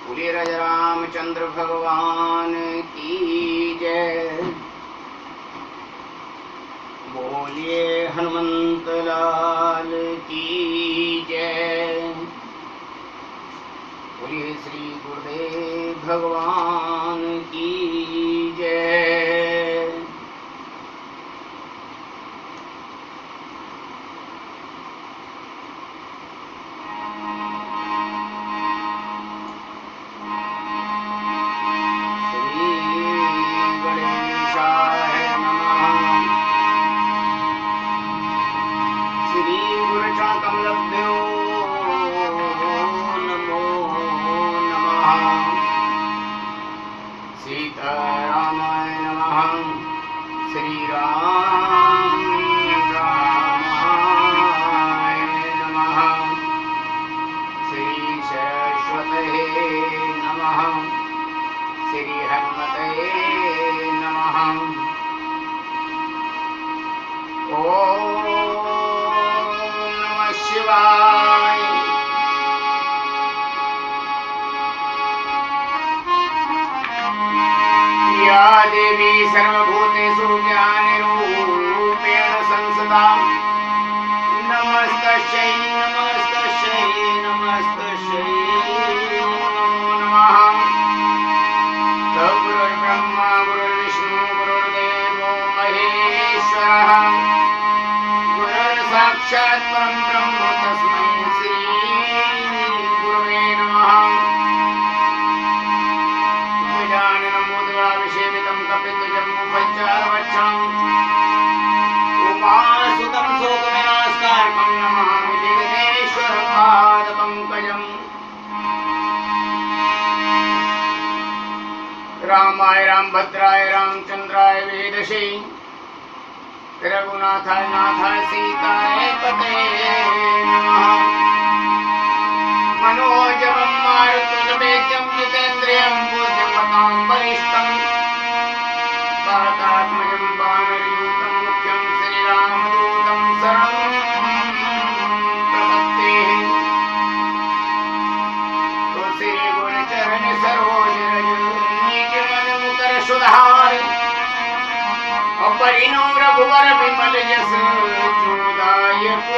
बोलिए राजा रामचंद्र भगवान की जय। बोलिए हनुमंत लाल की जय। बोलिए श्री गुरुदेव भगवान की जय। सीतारामाय नमः। श्री राम रामाय नमः। श्री सरस्वते नमः। श्री हनुमते नमः। ओम नमः शिवाय। या देवी सर्वभूतेषु ज्ञानरूपेण संसदा नमस्तस्यै नमस्तस्यै नमस्तस्यै नमो नमः। गुरुर्ब्रह्मा गुरुर्विष्णु गुरुर्देवो महेश्वरः गुरुर्साक्षात् परं ब्रह्म तस्मै श्री गुरवे नमः। गजाननमोदगणाभिषेकितं कपित्थजम्बूफलचारुभक्षणम् उमासुतं शोकविनाशकारकं नमामि जगदीश्वरपादपङ्कजम्। रामाय रामभद्राय रामचन्द्राय वेदसे रघुनाथाय नाथाय सीताय पतये नमः। मनोजवं मारुतवेद्यं जितेन्द्रियं बुद्धिमतां वरिष्ठं वातात्मजं वानरयूतं मुख्यं श्रीरामदूतं शरणं प्रपद्ये। तुलसी गुणचरण सरोज रज निज मन मुकर सुधार अपरिणो रघुवर विमल जस जोदायक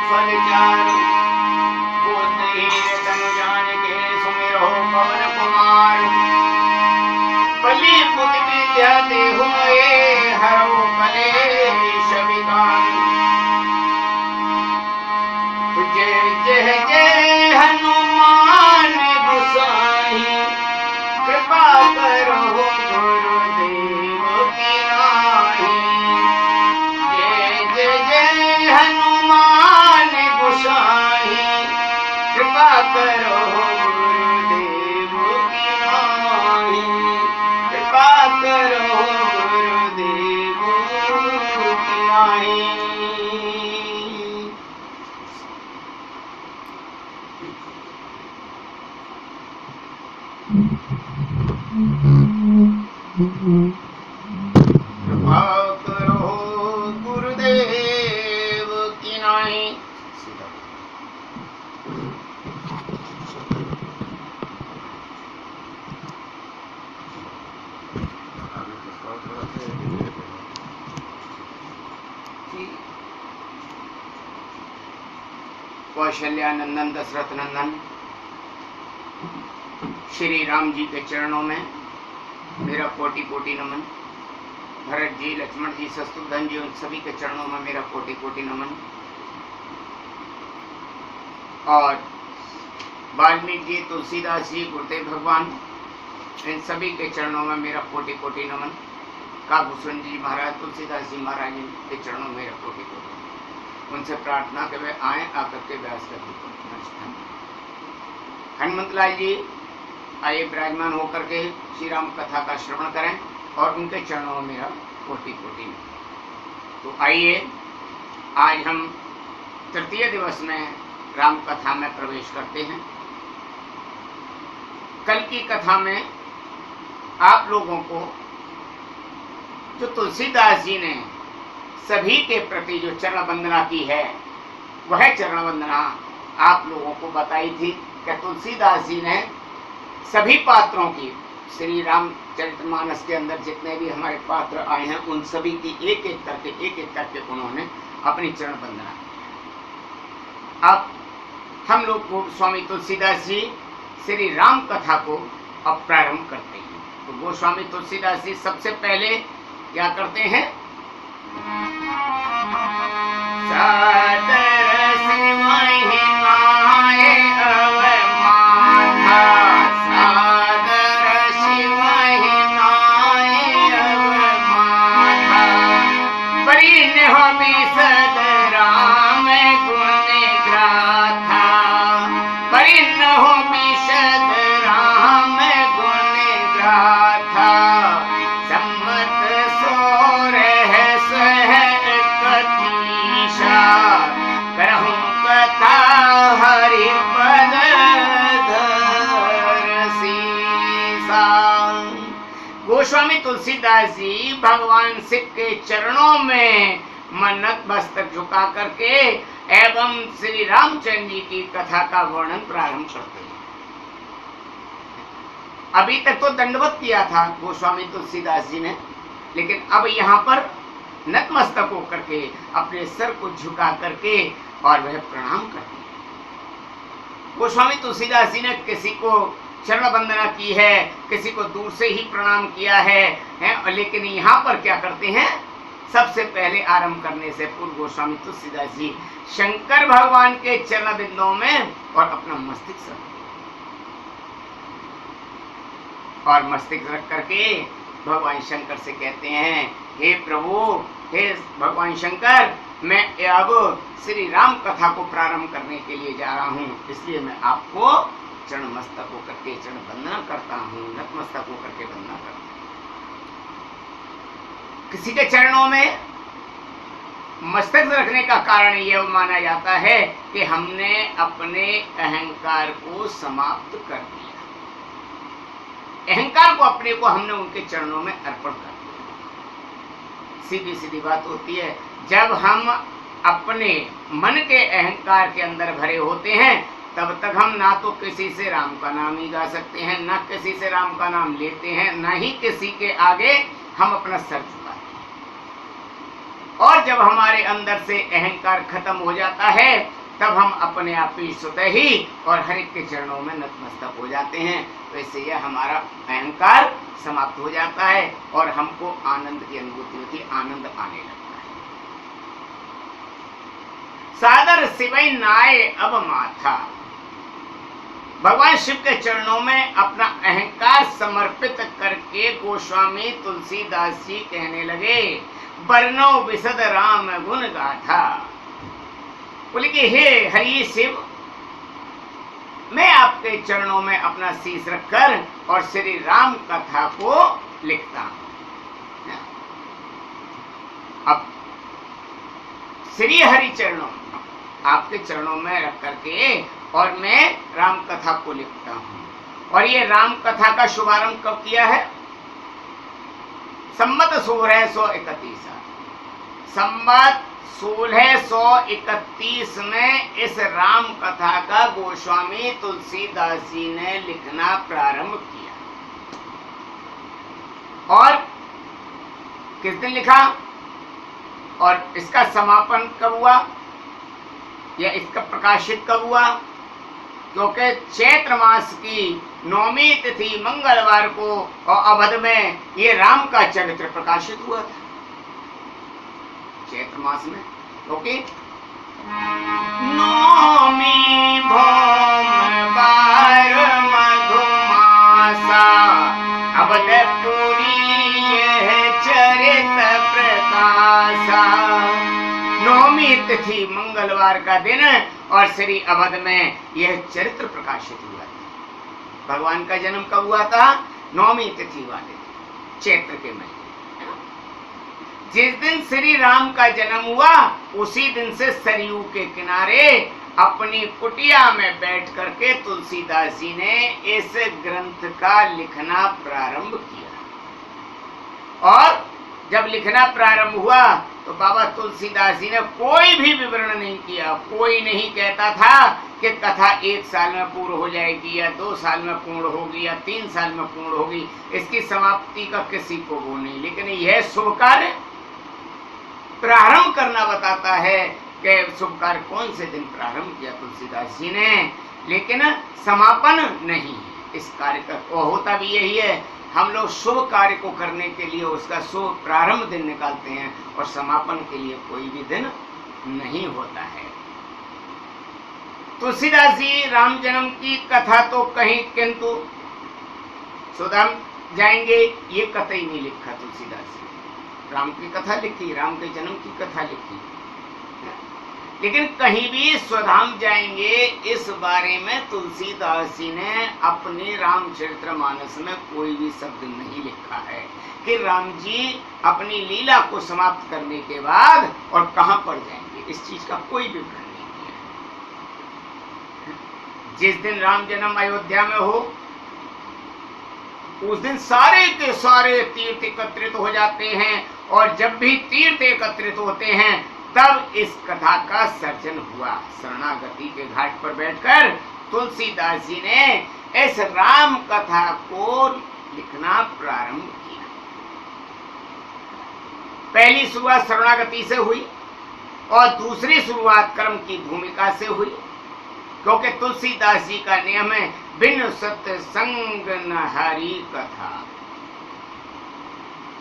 फलचार। तनु जान के सुमिरो पवन कुमार बलि बुद्धि विद्या देहु मोहे हरो कलेश विकार। जय जय जय हनुमान गोसाई कृपा करो गुरुदेव की नाई। जय जय जय हनुमान गोसाई कृपा करो गुरुदेव की नाई। कृपा करो गुरुदेव की नाई। कृपा करो गुरुदेव की नाई। कौशल्या नंदन दशरथ नंदन श्री राम जी के चरणों में मेरा कोटि कोटि नमन। भरत जी, लक्ष्मण जी, शत्रुघ्न जी, उन सभी के चरणों में मेरा कोटि कोटि नमन। और वाल्मीकि जी, तुलसीदास जी, गुरुदेव भगवान, इन सभी के चरणों में मेरा कोटि कोटि नमन। काभूषण जी महाराज, तुलसीदास जी महाराज के चरणों में मेरा कोटि कोटि। उनसे प्रार्थना के वे आए, आकर के व्यास का हनुमंत लाल जी आइए विराजमान होकर के श्री राम कथा का श्रवण करें और उनके चरणों में मेरा कोटि कोटि। तो आइए आज हम तृतीय दिवस में राम कथा में प्रवेश करते हैं। कल की कथा में आप लोगों को जो तुलसीदास जी ने सभी के प्रति जो चरण वंदना की है, वह चरण वंदना आप लोगों को बताई थी कि तुलसीदास जी ने सभी पात्रों की, श्री रामचरितमानस के अंदर जितने भी हमारे पात्र आए हैं उन सभी की एक एक करके उन्होंने अपनी चरण वंदना की। अब हम लोग को स्वामी तुलसीदास जी श्री राम कथा को अब प्रारंभ करते हैं। तो गोस्वामी तुलसीदास जी सबसे पहले क्या करते हैं? सादर सिमहि नाय अवमाथा, सादर सिमहि नाय अवमाथा, परिणह बिसद राम गुण गाथा, परिणह बिसद राम गुण गाथा, सम्मत सोरह सह कतीशा, करहु कथा हरि पद धर सीसा। गोस्वामी तुलसीदास जी भगवान शिव के चरणों में मन्नत मस्तक झुका करके एवं श्री रामचंद्र जी की कथा का वर्णन प्रारंभ करते हैं। अभी तक तो दंडवत किया था गोस्वामी तुलसीदास जी ने, लेकिन अब यहाँ पर नतमस्तक होकर के अपने सर को झुका करके और वह प्रणाम करते हैं। गोस्वामी तुलसीदास जी ने किसी को चरण वंदना की है, किसी को दूर से ही प्रणाम किया है, लेकिन यहाँ पर क्या करते हैं? सबसे पहले आरंभ करने से पूर्व गोस्वामी तुलसीदास जी शंकर भगवान के चरण बिंदुओं में और अपना मस्तिष्क रखते और मस्तिष्क रख करके भगवान शंकर से कहते हैं, हे प्रभु, हे भगवान शंकर, मैं अब श्री राम कथा को प्रारंभ करने के लिए जा रहा हूँ, इसलिए मैं आपको चरण मस्तक होकर के चरण वंदना करता हूँ, नतमस्तक होकर के वंदना करता हूँ। किसी के चरणों में मस्तक रखने का कारण यह माना जाता है कि हमने अपने अहंकार को समाप्त कर दिया, अहंकार को अपने को हमने उनके चरणों में अर्पण कर दिया। सीधी सीधी बात होती है, जब हम अपने मन के अहंकार के अंदर भरे होते हैं तब तक हम ना तो किसी से राम का नाम ही गा सकते हैं, ना किसी से राम का नाम लेते हैं, ना ही किसी के आगे हम अपना सर झुकाते हैं। और जब हमारे अंदर से अहंकार खत्म हो जाता है तब हम अपने आप ही स्वतः ही और हर एक के चरणों में नतमस्तक हो जाते हैं। तो इससे यह हमारा अहंकार समाप्त हो जाता है और हमको आनंद की अनुभूति होती है, आनंद आने लगता है। सादर शिवै नाय अब माथा, भगवान शिव के चरणों में अपना अहंकार समर्पित करके गोस्वामी तुलसीदास जी कहने लगे, वर्णो विशद राम गुण गाथा। बोले कि हे हरि शिव, मैं आपके चरणों में अपना शीश रखकर और श्री राम कथा को लिखता हूं। अब श्री हरि चरणों, आपके चरणों में रख करके और मैं राम कथा को लिखता हूं। और ये राम कथा का शुभारंभ कब किया है? संवत 1631, संवत 1631 में इस राम कथा का गोस्वामी तुलसीदास जी ने लिखना प्रारंभ किया। और किस दिन लिखा और इसका समापन कब हुआ या इसका प्रकाशित कब हुआ? क्योंकि चैत्र मास की 9वीं तिथि मंगलवार को और अवध में ये राम का चरित्र प्रकाशित हुआ था, चैत्र मास में। ओके, नौमी भौम बार मधुमासा, अवधपुरी यह चरित प्रकाशा। 9वीं तिथि मंगलवार का दिन और श्री अवध में यह चरित्र प्रकाशित हुआ था। भगवान का जन्म कब हुआ था? 9वीं तिथि वाले चैत्र के महीने। जिस दिन श्री राम का जन्म हुआ उसी दिन से सरयू के किनारे अपनी कुटिया में बैठ करके तुलसीदास जी ने इस ग्रंथ का लिखना प्रारंभ किया। और जब लिखना प्रारंभ हुआ तो बाबा तुलसीदास जी ने कोई भी विवरण नहीं किया। कोई नहीं कहता था कि कथा 1 साल में पूर्ण हो जाएगी या 2 साल में पूर्ण होगी या 3 साल में पूर्ण होगी, इसकी समाप्ति का किसी को वो नहीं। लेकिन यह शुभ कार्य प्रारंभ करना बताता है कि शुभ कार्य कौन से दिन प्रारंभ किया तुलसीदास जी ने, लेकिन समापन नहीं। इस कार्य का होता भी यही है, हम लोग शुभ कार्य को करने के लिए उसका शुभ प्रारंभ दिन निकालते हैं और समापन के लिए कोई भी दिन नहीं होता है। तुलसीदास जी राम जन्म की कथा तो कहीं, किंतु सुदाम जाएंगे ये कतई नहीं लिखा तुलसीदास जी। राम की कथा लिखी, राम के जन्म की कथा लिखी, लेकिन कहीं भी स्वधाम जाएंगे इस बारे में तुलसीदास जी ने अपने रामचरितमानस में कोई भी शब्द नहीं लिखा है कि राम जी अपनी लीला को समाप्त करने के बाद और कहां पर जाएंगे। इस चीज का कोई विवरण नहीं किया। जिस दिन राम जन्म अयोध्या में हो उस दिन सारे के सारे तीर्थ एकत्रित हो जाते हैं, और जब भी तीर्थ एकत्रित होते हैं तब इस कथा का सर्जन हुआ। शरणागति के घाट पर बैठकर तुलसीदास जी ने इस राम कथा को लिखना प्रारंभ किया। पहली शुरुआत शरणागति से हुई और दूसरी शुरुआत कर्म की भूमिका से हुई, क्योंकि तुलसीदास जी का नियम है बिन सत्संग न हरि कथा।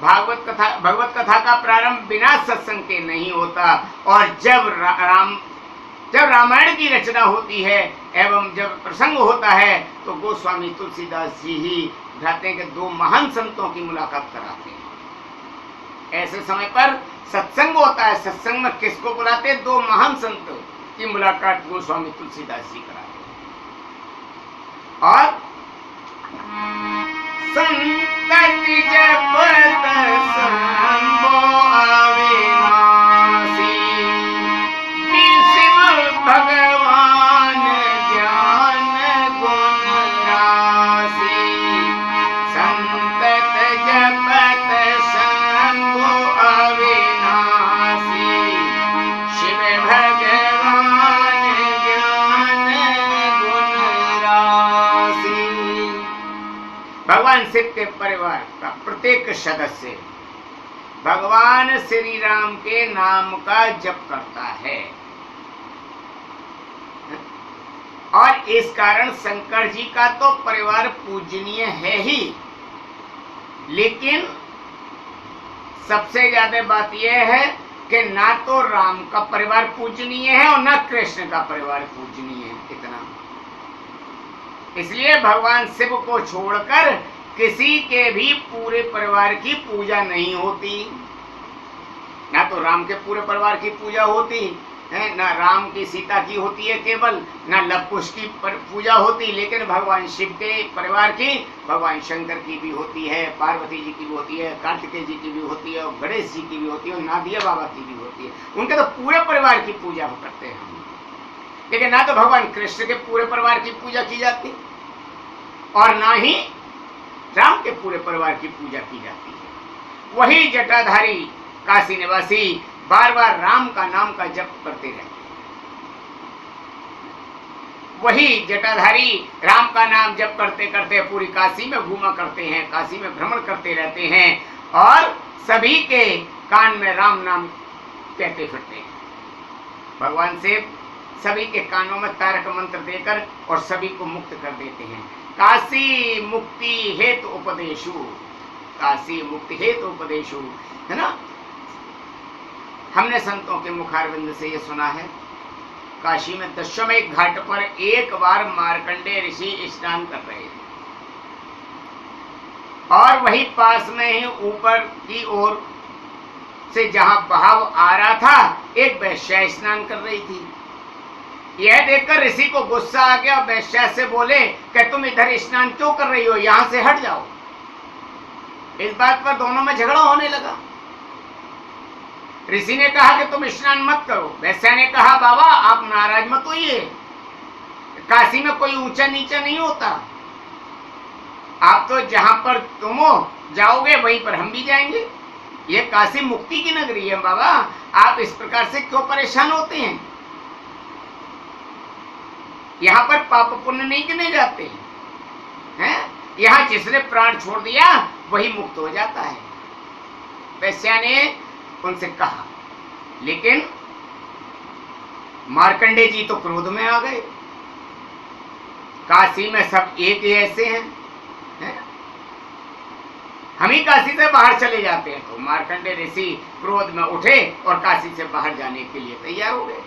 भगवत कथा का प्रारंभ बिना सत्संग के नहीं होता। और जब रामायण की रचना होती है एवं जब प्रसंग होता है तो गोस्वामी तुलसीदास जी ही कहते हैं कि 2 महान संतों की मुलाकात कराते हैं। ऐसे समय पर सत्संग होता है। सत्संग में किसको बुलाते हैं? 2 महान संतों की मुलाकात गोस्वामी तुलसीदास जी कराते हैं। और संतति जपत शंभो अविनाशी, शिव भगवान ज्ञान गुण राशि। संतत जपत शंभो अविनाशी, शिव भगवान ज्ञान गुण राशि। भगवान शिव के परिवार का प्रत्येक सदस्य भगवान श्री राम के नाम का जप करता है, और इस कारण शंकर जी का तो परिवार पूजनीय है ही, लेकिन सबसे ज्यादा बात यह है कि ना तो राम का परिवार पूजनीय है और ना कृष्ण का परिवार पूजनीय है। इतना इसलिए भगवान शिव को छोड़कर किसी के भी पूरे परिवार की पूजा नहीं होती। ना तो राम के पूरे परिवार की पूजा होती है, ना राम की सीता की होती है केवल, ना लव कुश की पूजा होती, लेकिन भगवान शिव के परिवार की भगवान शंकर की भी होती है, पार्वती जी की भी होती है, कार्तिकेय जी की भी होती है, और गणेश जी की भी होती है, और नादिया बाबा की भी होती है। उनके तो पूरे परिवार की पूजा करते हैं हम, लेकिन ना तो भगवान कृष्ण के पूरे परिवार की पूजा की जाती और ना ही राम के पूरे परिवार की पूजा की जाती है। वही जटाधारी काशी निवासी बार बार राम का नाम का जप करते रहते हैं। वही जटाधारी राम का नाम जप करते करते पूरी काशी में घूमा करते हैं, काशी में भ्रमण करते रहते हैं, और सभी के कान में राम नाम कहते फिरते हैं। भगवान से सभी के कानों में तारक मंत्र देकर और सभी को मुक्त कर देते हैं। काशी मुक्ति हेतु उपदेशु, काशी मुक्ति हेतु उपदेशु, है ना। हमने संतों के मुखारविंद से ये सुना है, काशी में दशमेक घाट पर एक बार मार्कंडेय ऋषि स्नान कर रहे थे, और वही पास में ही ऊपर की ओर से जहां बहाव आ रहा था, एक वैश्या स्नान कर रही थी। यह देखकर ऋषि को गुस्सा आ गया। वैश्या से बोले कि तुम इधर स्नान क्यों कर रही हो, यहां से हट जाओ। इस बात पर दोनों में झगड़ा होने लगा। ऋषि ने कहा कि तुम स्नान मत करो। वैश्या ने कहा बाबा आप नाराज मत होइए, काशी में कोई ऊंचा नीचा नहीं होता, आप तो जहां पर तुम हो जाओगे वहीं पर हम भी जाएंगे। ये काशी मुक्ति की नगरी है बाबा, आप इस प्रकार से क्यों परेशान होते हैं? यहाँ पर पाप पुण्य नहीं गिने जाते हैं। यहाँ जिसने प्राण छोड़ दिया वही मुक्त हो जाता है, वैश्या ने उनसे कहा। लेकिन मार्कंडे जी तो क्रोध में आ गए, काशी में सब एक ही ऐसे हैं, हम ही काशी से बाहर चले जाते हैं। तो मार्कंडे ऋषि क्रोध में उठे और काशी से बाहर जाने के लिए तैयार हो गए।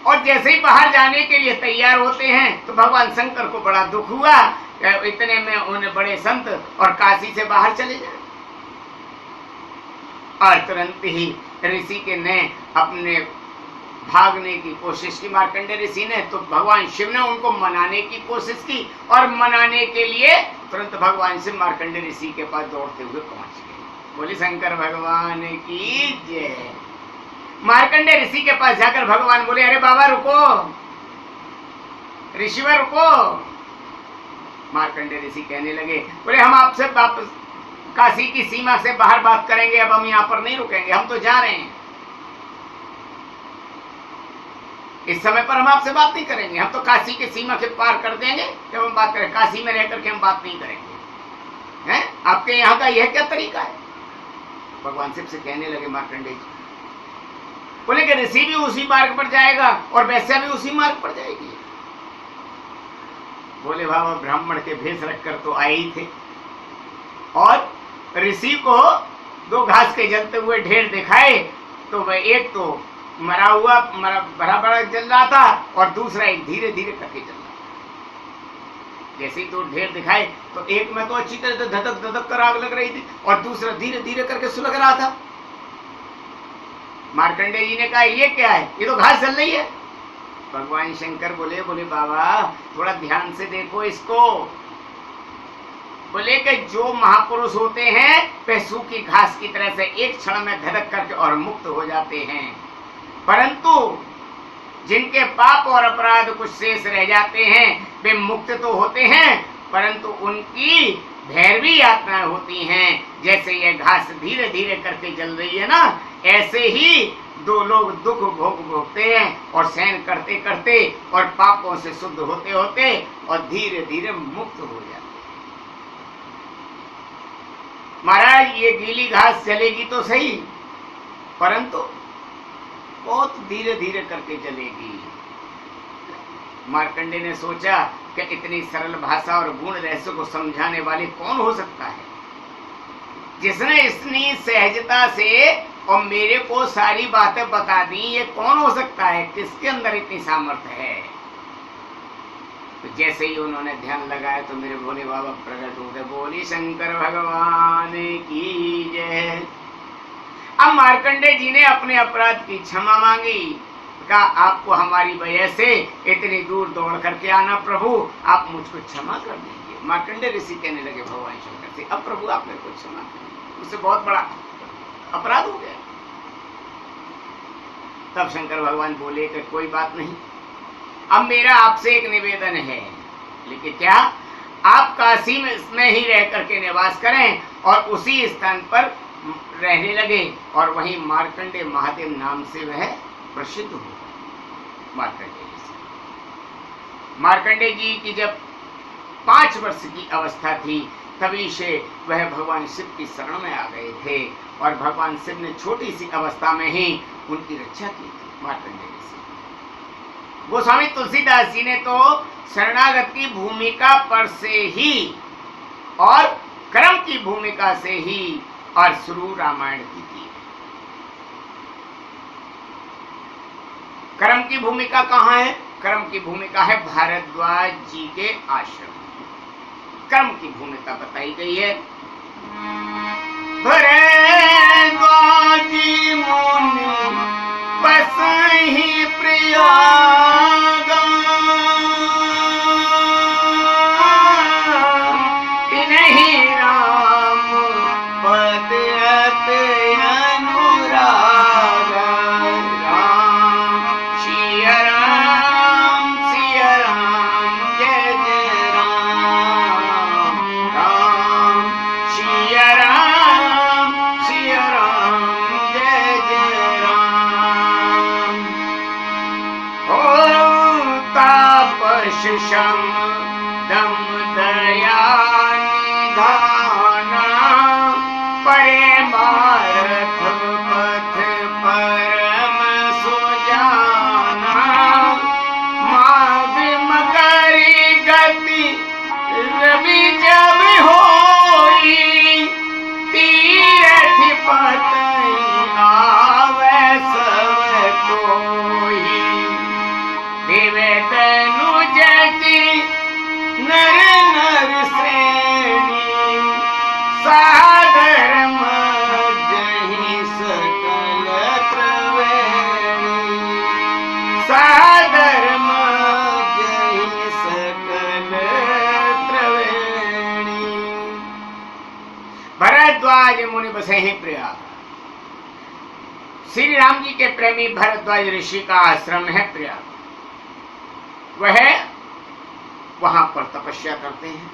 और जैसे ही बाहर जाने के लिए तैयार होते हैं तो भगवान शंकर को बड़ा दुख हुआ, इतने में उन्हें बड़े संत और काशी से बाहर चले जाए। और तुरंत ही ऋषि के ने अपने भागने की कोशिश की, मार्कंडे ऋषि ने। तो भगवान शिव ने उनको मनाने की कोशिश की और मनाने के लिए तुरंत भगवान शिव मार्कंडे ऋषि के पास दौड़ते हुए पहुंच गए। बोले शंकर भगवान की जय। मार्कंडे ऋषि के पास जाकर भगवान बोले, अरे बाबा रुको, ऋषिवर रुको। मार्कंडे ऋषि कहने लगे, बोले हम आपसे वापस काशी की सीमा से बाहर बात करेंगे, अब हम यहाँ पर नहीं रुकेंगे, हम तो जा रहे हैं। इस समय पर हम आपसे बात नहीं करेंगे, हम तो काशी के सीमा के पार कर देंगे जब हम बात करें। काशी में रह करके हम बात नहीं करेंगे, हैं? आपके यहाँ का यह क्या तरीका है? भगवान शिव से कहने लगे मार्कंडेय जी, बोले कि ऋषि भी उसी मार्ग पर जाएगा और वैश्या भी उसी मार्ग पर जाएगी। बोले बाबा ब्राह्मण के भेष रखकर तो आए ही थे और ऋषि को दो घास के जलते हुए ढेर दिखाए, तो वह एक तो मरा हुआ बड़ा बड़ा जल रहा था और दूसरा एक धीरे धीरे करके जल रहा था। जैसे ही दो ढेर दिखाए तो एक में तो अच्छी तरह से धधक धधक कर आग लग रही थी और दूसरा धीरे धीरे करके सुलग रहा था। मार्कंडेय जी ने कहा, ये क्या है? ये तो घास जल रही है। भगवान शंकर बोले, बोले बाबा थोड़ा ध्यान से देखो इसको। बोले कि जो महापुरुष होते हैं वे सूखी घास की तरह से एक क्षण में धधक करके और मुक्त हो जाते हैं, परंतु जिनके पाप और अपराध कुछ शेष रह जाते हैं वे मुक्त तो होते हैं, परंतु उनकी भैरवी यातनाएं होती हैं। जैसे ये घास धीरे धीरे करके जल रही है ना, ऐसे ही दो लोग दुख भोगते हैं और सहन करते करते और पापों से शुद्ध होते होते और धीरे धीरे मुक्त हो जाते हैं। महाराज ये गीली घास जलेगी तो सही, परंतु बहुत धीरे धीरे करके जलेगी। मार्कंडेय ने सोचा कि इतनी सरल भाषा और गुण रहस्य को समझाने वाले कौन हो सकता है, जिसने इतनी सहजता से और मेरे को सारी बातें बता दी। ये कौन हो सकता है? किसके अंदर इतनी सामर्थ्य है? तो जैसे ही उन्होंने ध्यान लगाया तो मेरे भोले बाबा प्रकट हो गए। बोली शंकर भगवान की जय। अब मार्कंडेय जी ने अपने अपराध की क्षमा मांगी, कहा आपको हमारी वजह से इतनी दूर दौड़ करके आना, प्रभु आप मुझको क्षमा कर दीजिए। मार्कंडेय ऋषि कहने लगे भगवान शंकर से, अब प्रभु आप मेरे को क्षमा करिए, उससे बहुत बड़ा अपराध हो गया। तब शंकर भगवान बोले कि कोई बात नहीं, अब मेरा आपसे एक निवेदन है। लेकिन क्या? आप काशी में ही रह करके निवास करें और उसी स्थान पर रहने लगे और वहीं मार्कंडेय महादेव नाम से वह प्रसिद्ध हो। मार्कंडेय जी की जब 5 वर्ष की अवस्था थी तभी से वह भगवान शिव की शरण में आ गए थे और भगवान शिव ने छोटी सी अवस्था में ही उनकी रक्षा की थी। मार्कंडेय ऋषि, गोस्वामी तुलसीदास जी ने तो शरणागत की भूमिका पर से ही और कर्म की भूमिका से ही और शुरू रामायण की थी। कर्म की भूमिका कहाँ है? कर्म की भूमिका है भारद्वाज जी के आश्रम। कर्म की भूमिका बताई गई है। भारद्वाज जी मुनि बसहि प्रयाग, तिन्हि राम पद अति अनुराग। राम सिया राम जय जय राम। राम सिया राम शम दम दया निधाना परमार्थ पथ परम सुजाना माघ मकरी गति रवि जब होई तीरथ पतई आवे सब कोई देवे तनु जति नर नर श्रेणी साधर्म जहि सकल त्रवेणी साधर्म जहि सकल त्रवेणी। भरद्वाज मुनि बसे हैं प्रयाग। श्री राम जी के प्रेमी भरद्वाज ऋषि का आश्रम है प्रयाग। वह वहां पर तपस्या करते हैं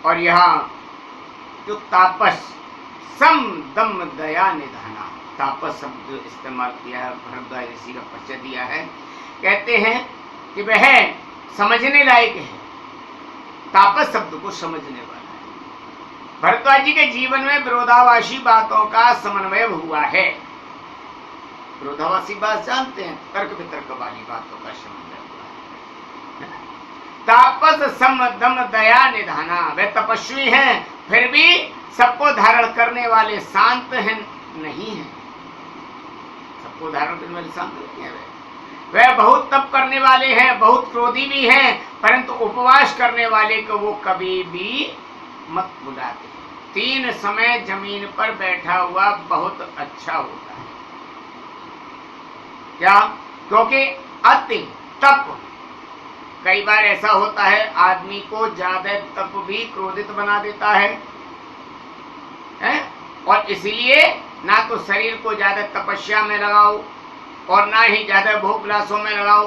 और यहाँ जो तापस सम दम दया निधाना तापस शब्द इस्तेमाल किया है भरद्वाज ऋषि का परिचय दिया है। कहते हैं कि वह समझने लायक है, तापस शब्द को समझने वाला है। भरद्वाज जी के जीवन में विरोधाभासी बातों का समन्वय हुआ है। विरोधाभासी बात जानते हैं, तर्क वितर्क वाली बातों का समन्वय हुआ है। तापस सम दम दया निधाना, वे तपस्वी हैं फिर भी सबको धारण करने वाले शांत हैं नहीं है। सबको धारण करने वाले शांत नहीं है। वे बहुत तप करने वाले हैं, बहुत क्रोधी भी हैं, परंतु उपवास करने वाले को वो कभी भी मत बुलाते। 3 समय जमीन पर बैठा हुआ बहुत अच्छा होता है। क्या? क्योंकि अति तप, कई बार ऐसा होता है आदमी को ज्यादा तप भी क्रोधित बना देता है, और इसलिए ना तो शरीर को ज्यादा तपस्या में लगाओ और ना ही ज्यादा भोग विलासों में लगाओ।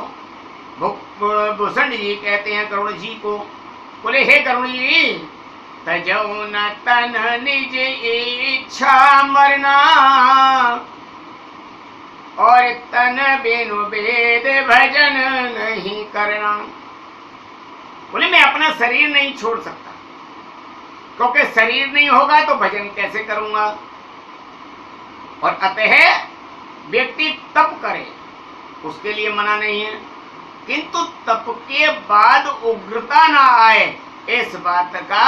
भूषण जी कहते हैं करुण जी को, बोले हे करुण जी तजौ न तन निज इच्छा मरना और तन बिनु वेद भजन नहीं करना। बोले मैं अपना शरीर नहीं छोड़ सकता, क्योंकि शरीर नहीं होगा तो भजन कैसे करूंगा। और अतः व्यक्ति तप करे उसके लिए मना नहीं है, किंतु तप के बाद उग्रता ना आए इस बात का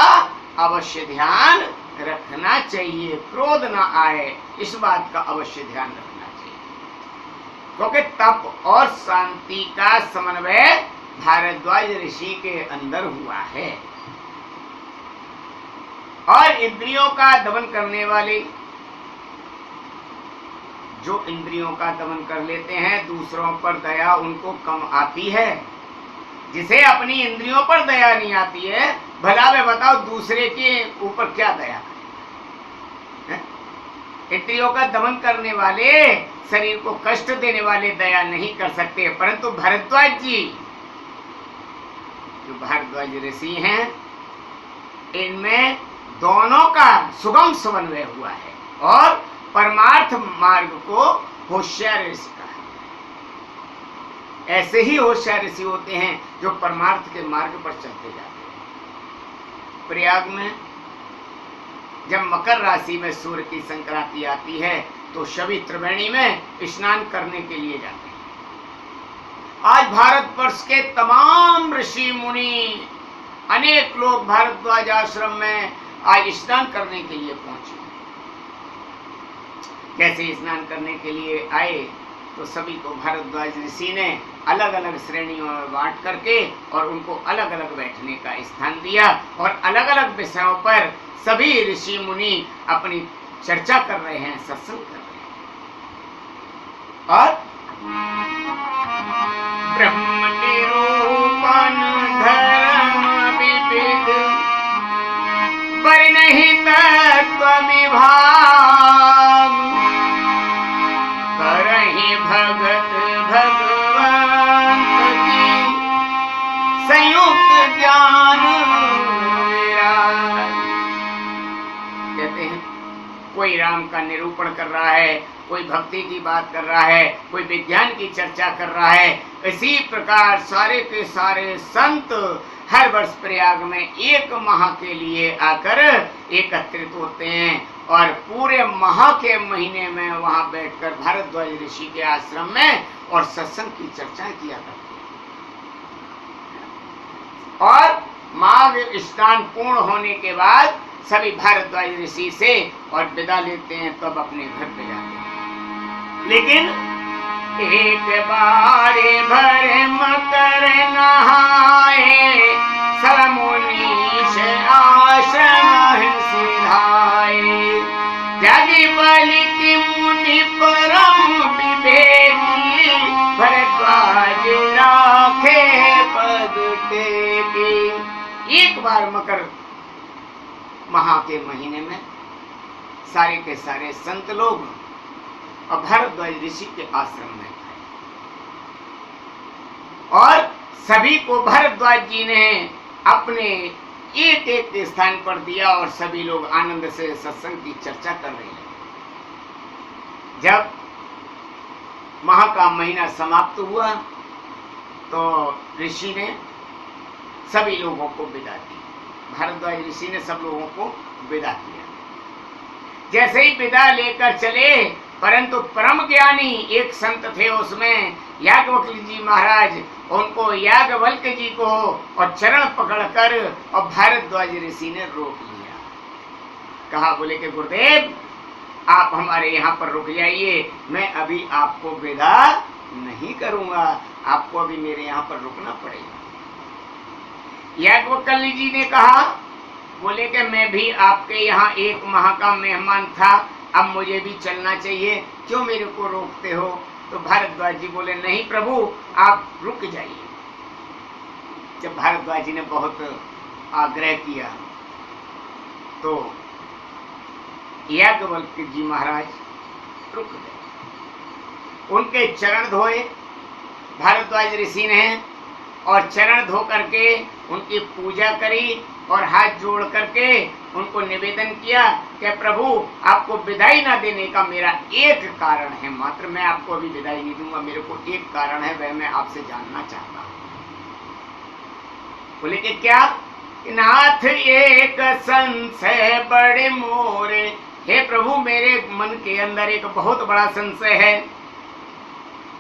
अवश्य ध्यान रखना चाहिए। क्रोध ना आए इस बात का अवश्य ध्यान रखना चाहिए, क्योंकि तप और शांति का समन्वय भारद्वाज ऋषि के अंदर हुआ है। और इंद्रियों का दमन करने वाले, जो इंद्रियों का दमन कर लेते हैं दूसरों पर दया उनको कम आती है। जिसे अपनी इंद्रियों पर दया नहीं आती है, भला वे बताओ दूसरे के ऊपर क्या दया करें। इंद्रियों का दमन करने वाले, शरीर को कष्ट देने वाले दया नहीं कर सकते, परंतु भरद्वाज जी जो भारद्वाज ऋषि हैं इनमें दोनों का सुगम समन्वय हुआ है और परमार्थ मार्ग को होशियार ऋषि कहा है। ऐसे ही होशियार ऋषि होते हैं जो परमार्थ के मार्ग पर चलते जाते हैं। प्रयाग में जब मकर राशि में सूर्य की संक्रांति आती है तो सभी त्रिवेणी में स्नान करने के लिए जाते हैं। आज भारत वर्ष के तमाम ऋषि मुनि अनेक लोग भारद्वाज आश्रम में आज स्नान करने के लिए पहुंचे। कैसे स्नान करने के लिए आए तो सभी को भारद्वाज ऋषि ने अलग अलग श्रेणियों में बांट करके और उनको अलग अलग बैठने का स्थान दिया और अलग अलग विषयों पर सभी ऋषि मुनि अपनी चर्चा कर रहे हैं, सत्संग कर रहे हैं। और ब्रह्म निरूपण धर्म विविध नहीं तत्व विभाग करहि भगत भगवंत की संयुक्त ज्ञान विराज। कहते हैं कोई राम का निरूपण कर रहा है, कोई भक्ति की बात कर रहा है, कोई विज्ञान की चर्चा कर रहा है, इसी प्रकार सारे के सारे संत हर वर्ष प्रयाग में एक माह के लिए आकर एकत्रित होते हैं और पूरे माह के महीने में वहां बैठकर भारद्वाज ऋषि के आश्रम में और सत्संग की चर्चा किया करते हैं। और माघ स्नान पूर्ण होने के बाद सभी भारद्वाज ऋषि से और विदा लेते हैं, तब अपने घर पे जाते हैं। लेकिन एक बारे भर मकर नहाए सब मुनीश आश्रम सिधाए जागी बलि की मुनि परम विवेकी भरद्वाज राखे पद टेकी। एक बार मकर माह के महीने में सारे के सारे संत लोग और भारद्वाज ऋषि के आश्रम में और सभी को भारद्वाज जी ने अपने एक एक स्थान पर दिया और सभी लोग आनंद से सत्संग की चर्चा कर रहे हैं। जब माह का महीना समाप्त हुआ तो ऋषि ने सभी लोगों को विदा दी। भारद्वाज ऋषि ने सब लोगों को विदा किया। जैसे ही विदा लेकर चले, परंतु परम ज्ञानी एक संत थे उसमें याज्ञवल्क्य जी महाराज, उनको याज्ञवल्क्य जी को और चरण पकड़कर और भारद्वाज ऋषि ने रोक लिया। कहा, बोले कि गुरुदेव आप हमारे यहाँ पर रुक जाइए, मैं अभी आपको विदा नहीं करूंगा, आपको अभी मेरे यहाँ पर रुकना पड़ेगा। याज्ञवल्क्य जी ने कहा, बोले कि मैं भी आपके यहाँ एक माह का मेहमान था, अब मुझे भी चलना चाहिए, क्यों मेरे को रोकते हो? तो भारद्वाज जी बोले, नहीं प्रभु आप रुक जाइए। जब भारद्वाज जी ने बहुत आग्रह किया तो याज्ञवल्क्य जी महाराज रुक गए। उनके चरण धोए भारद्वाज ऋषि ने और चरण धो करके उनकी पूजा करी और हाथ जोड़ करके उनको निवेदन किया कि प्रभु आपको विदाई ना देने का मेरा एक कारण है, मात्र मैं आपको अभी विदाई नहीं दूंगा, मेरे को एक कारण है, वह मैं आपसे जानना चाहता हूं। बोले कि क्या? नाथ एक संशय बड़े मोरे, हे प्रभु मेरे मन के अंदर एक बहुत बड़ा संशय है।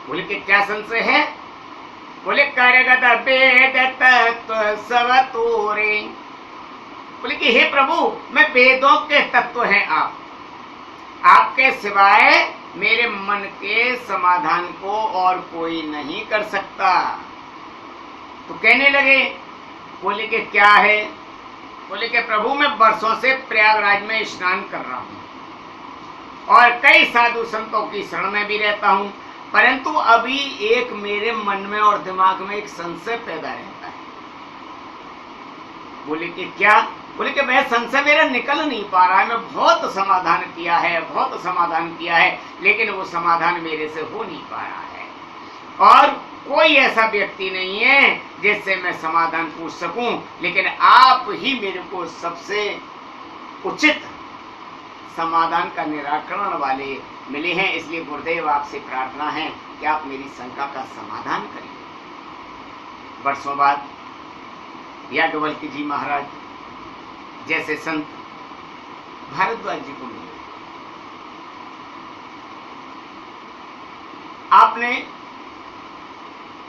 बोले कि क्या संशय है? बोले करगत वेद तत्व सब तोरे। बोले कि हे प्रभु मैं वेदों के तत्व हैं आप, आपके सिवाय मेरे मन के समाधान को और कोई नहीं कर सकता। तो कहने लगे, बोले कि क्या है? बोले कि प्रभु मैं वर्षों से प्रयागराज में स्नान कर रहा हूं और कई साधु संतों की शरण में भी रहता हूं, परंतु अभी एक मेरे मन में और दिमाग में एक संशय पैदा रहता है। बोले कि क्या? बोले कि वह संशय मेरा निकल नहीं पा रहा है, मैं बहुत समाधान किया है, बहुत समाधान किया है, लेकिन वो समाधान मेरे से हो नहीं पा रहा है और कोई ऐसा व्यक्ति नहीं है जिससे मैं समाधान पूछ सकूं, लेकिन आप ही मेरे को सबसे उचित समाधान का निराकरण वाले मिले हैं। इसलिए गुरुदेव आपसे प्रार्थना है कि आप मेरी शंका का समाधान करिए। वर्षों बाद याज्ञवल्क्य जी महाराज जैसे संत भारद्वाज जी को मिले। आपने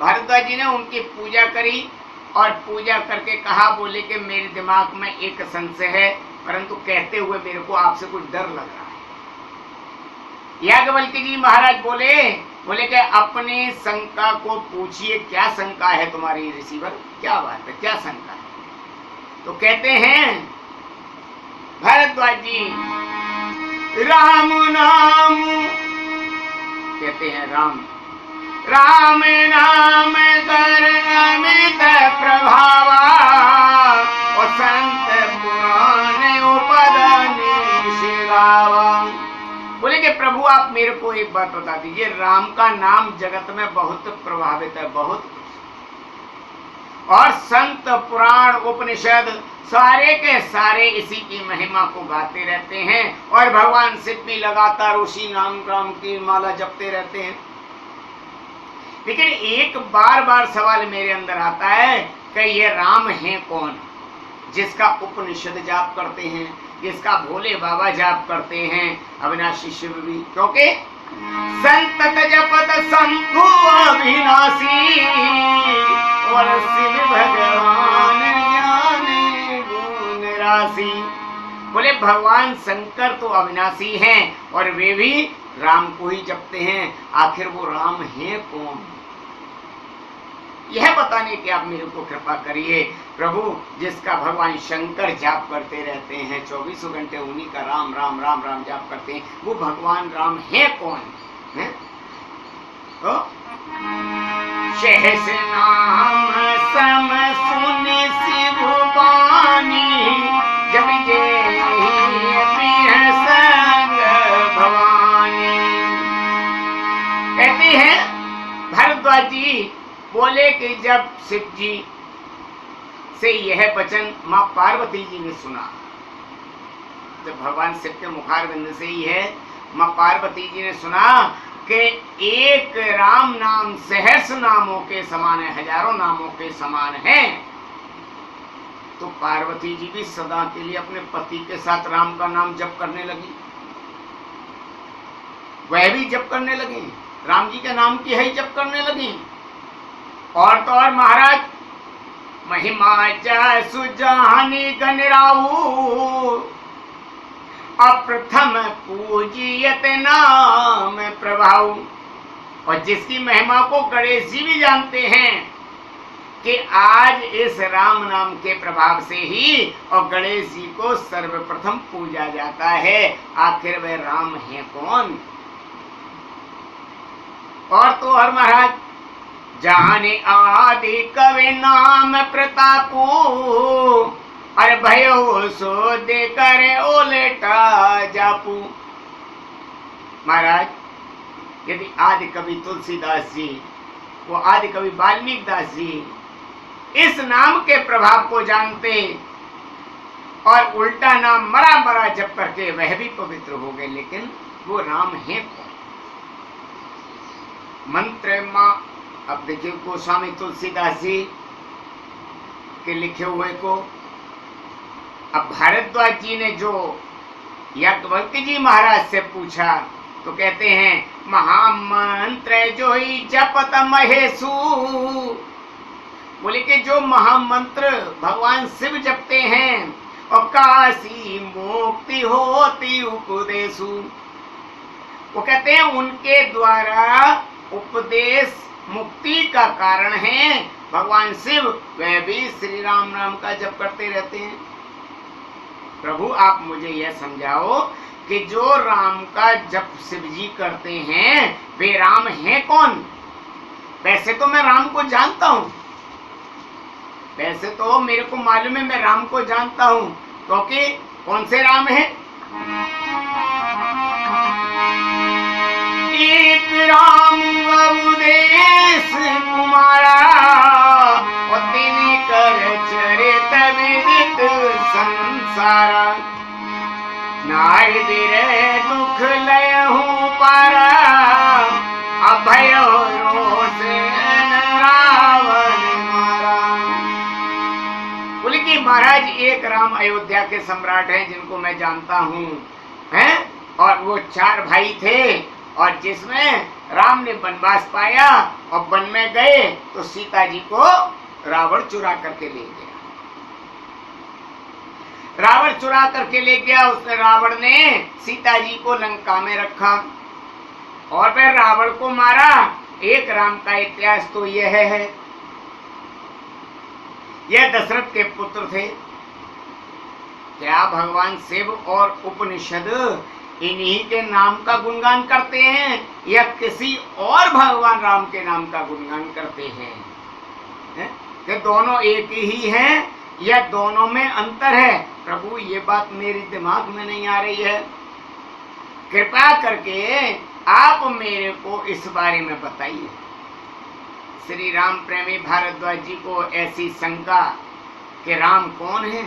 भारद्वाज जी ने उनकी पूजा करी और पूजा करके कहा, बोले कि मेरे दिमाग में एक संशय है, परंतु कहते हुए मेरे को आपसे कुछ डर लग रहा है। याज्ञवल्क्य जी महाराज बोले कि अपनी शंका को पूछिए, क्या शंका है तुम्हारी ऋषिवर, क्या बात है, क्या शंका है? तो कहते हैं भारद्वाज जी, राम नाम, कहते हैं राम राम नाम कर अमित प्रभावा और संत पुराण उपदानी शिगावा। बोले कि प्रभु आप मेरे को एक बात बता दीजिए, राम का नाम जगत में बहुत प्रभावित है, बहुत, और संत पुराण उपनिषद सारे के सारे इसी की महिमा को गाते रहते हैं और भगवान शिव भी लगातार उसी नाम राम की माला जपते रहते हैं। लेकिन एक बार बार सवाल मेरे अंदर आता है कि ये राम है कौन, जिसका उपनिषद जाप करते हैं, जिसका भोले बाबा जाप करते हैं, अविनाशी शिव भी, क्योंकि संतत जपत शंभु अविनाशी और शिव भगवान ज्ञान गुण राशि। बोले भगवान शंकर तो अविनाशी हैं और वे भी राम को ही जपते हैं। आखिर वो राम है कौन, यह बताने की आप मेरे को कृपा करिए प्रभु। जिसका भगवान शंकर जाप करते रहते हैं, 24 घंटे उन्हीं का राम राम राम राम जाप करते हैं, वो भगवान राम है कौन है? तो सहस नाम सम सुन शिव बानी, जब जे प्रिय संग भवानी। कहते हैं भरद्वाज जी बोले कि जब शिव जी से यह वचन मां पार्वती जी ने सुना, जब भगवान शिव के मुखारविंद से ही है मां पार्वती जी ने सुना कि एक राम नाम सहस्र नामों के समान है, हजारों नामों के समान है, तो पार्वती जी भी सदा के लिए अपने पति के साथ राम का नाम जप करने लगी। वह भी जप करने लगी, राम जी के नाम की है जप करने लगी। और तो और महाराज महिमा जसु जानी गणराऊ, अप्रथम पूजियत नाम प्रभाऊ। और जिसकी महिमा को गणेश जी भी जानते हैं कि आज इस राम नाम के प्रभाव से ही और गणेश जी को सर्वप्रथम पूजा जाता है। आखिर वह राम है कौन? और तो और महाराज जाने आदि कवि नाम प्रतापू, अरे भयो सो दे करे ओलेटा जापू। महाराज यदि आदि कवि तुलसीदास जी, वो आदि कवि वाल्मीकि दास जी इस नाम के प्रभाव को जानते और उल्टा नाम मरा मरा जप करके वह भी पवित्र हो गए, लेकिन वो राम है कौन? मंत्र मां, अब देखिए गोस्वामी तुलसीदास जी के लिखे हुए को अब भारद्वाज जी ने जो याज्ञवल्क्य जी महाराज से पूछा तो कहते हैं महामंत्र जो ही जपत महेशु। बोले कि जो महामंत्र भगवान शिव जपते हैं और काशी मुक्ति होती उपदेशु, वो कहते हैं उनके द्वारा उपदेश मुक्ति का कारण है भगवान शिव, वह भी श्री राम नाम का जप करते रहते हैं। प्रभु आप मुझे यह समझाओ कि जो राम का जप शिव जी करते हैं वे राम हैं कौन? वैसे तो मैं राम को जानता हूं, वैसे तो मेरे को मालूम है मैं राम को जानता हूं, क्योंकि कौन से राम है? एक राम अवधेश कुमारा, और तिनि कर चरित विदित संसारा। नारदिर दुख लयहु पारा, अभय रोष रावण मारा। बोले कि महाराज एक राम अयोध्या के सम्राट हैं जिनको मैं जानता हूँ, हैं? और वो 4 भाई थे, और जिसमें राम ने वनवास पाया और वन में गए तो सीता जी को रावण चुरा करके ले गया। रावण चुरा करके ले गया, उसने रावण ने सीता जी को लंका में रखा और फिर रावण को मारा। एक राम का इतिहास तो यह है, यह दशरथ के पुत्र थे। क्या भगवान शिव और उपनिषद इन्हीं के नाम का गुणगान करते हैं या किसी और भगवान राम के नाम का गुणगान करते हैं? कि दोनों एक ही हैं या दोनों में अंतर है? प्रभु ये बात मेरे दिमाग में नहीं आ रही है, कृपा करके आप मेरे को इस बारे में बताइए। श्री राम प्रेमी भारद्वाज जी को ऐसी शंका कि राम कौन है,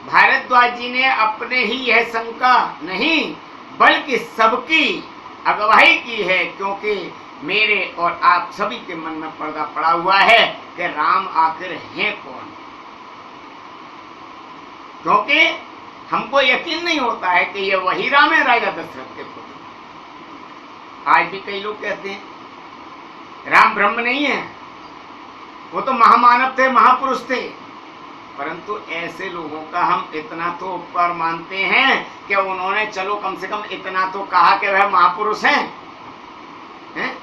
भारद्वाज जी ने अपने ही यह शंका नहीं बल्कि सबकी अगवाई की है, क्योंकि मेरे और आप सभी के मन में पर्दा पड़ा हुआ है कि राम आखिर है कौन। क्योंकि हमको यकीन नहीं होता है कि ये वही राम है, राजा दशरथ के पुत्र। आज भी कई लोग कहते हैं राम ब्रह्म नहीं है, वो तो महामानव थे, महापुरुष थे। परंतु ऐसे लोगों का हम इतना तो ऊपर मानते हैं कि उन्होंने चलो कम से कम इतना तो कहा कि वह महापुरुष हैं, हैं?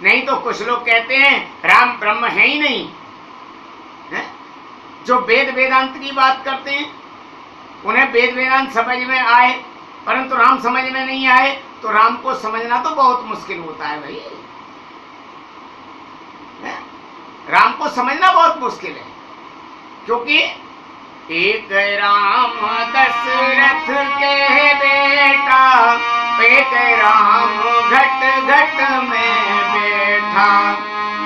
नहीं तो कुछ लोग कहते हैं राम ब्रह्म है ही नहीं, हैं? जो वेद वेदांत की बात करते हैं, उन्हें वेद वेदांत समझ में आए परंतु राम समझ में नहीं आए, तो राम को समझना तो बहुत मुश्किल होता है भाई। राम को समझना बहुत मुश्किल है, क्योंकि एक राम दशरथ के बेटा, एक राम घट घट में बैठा,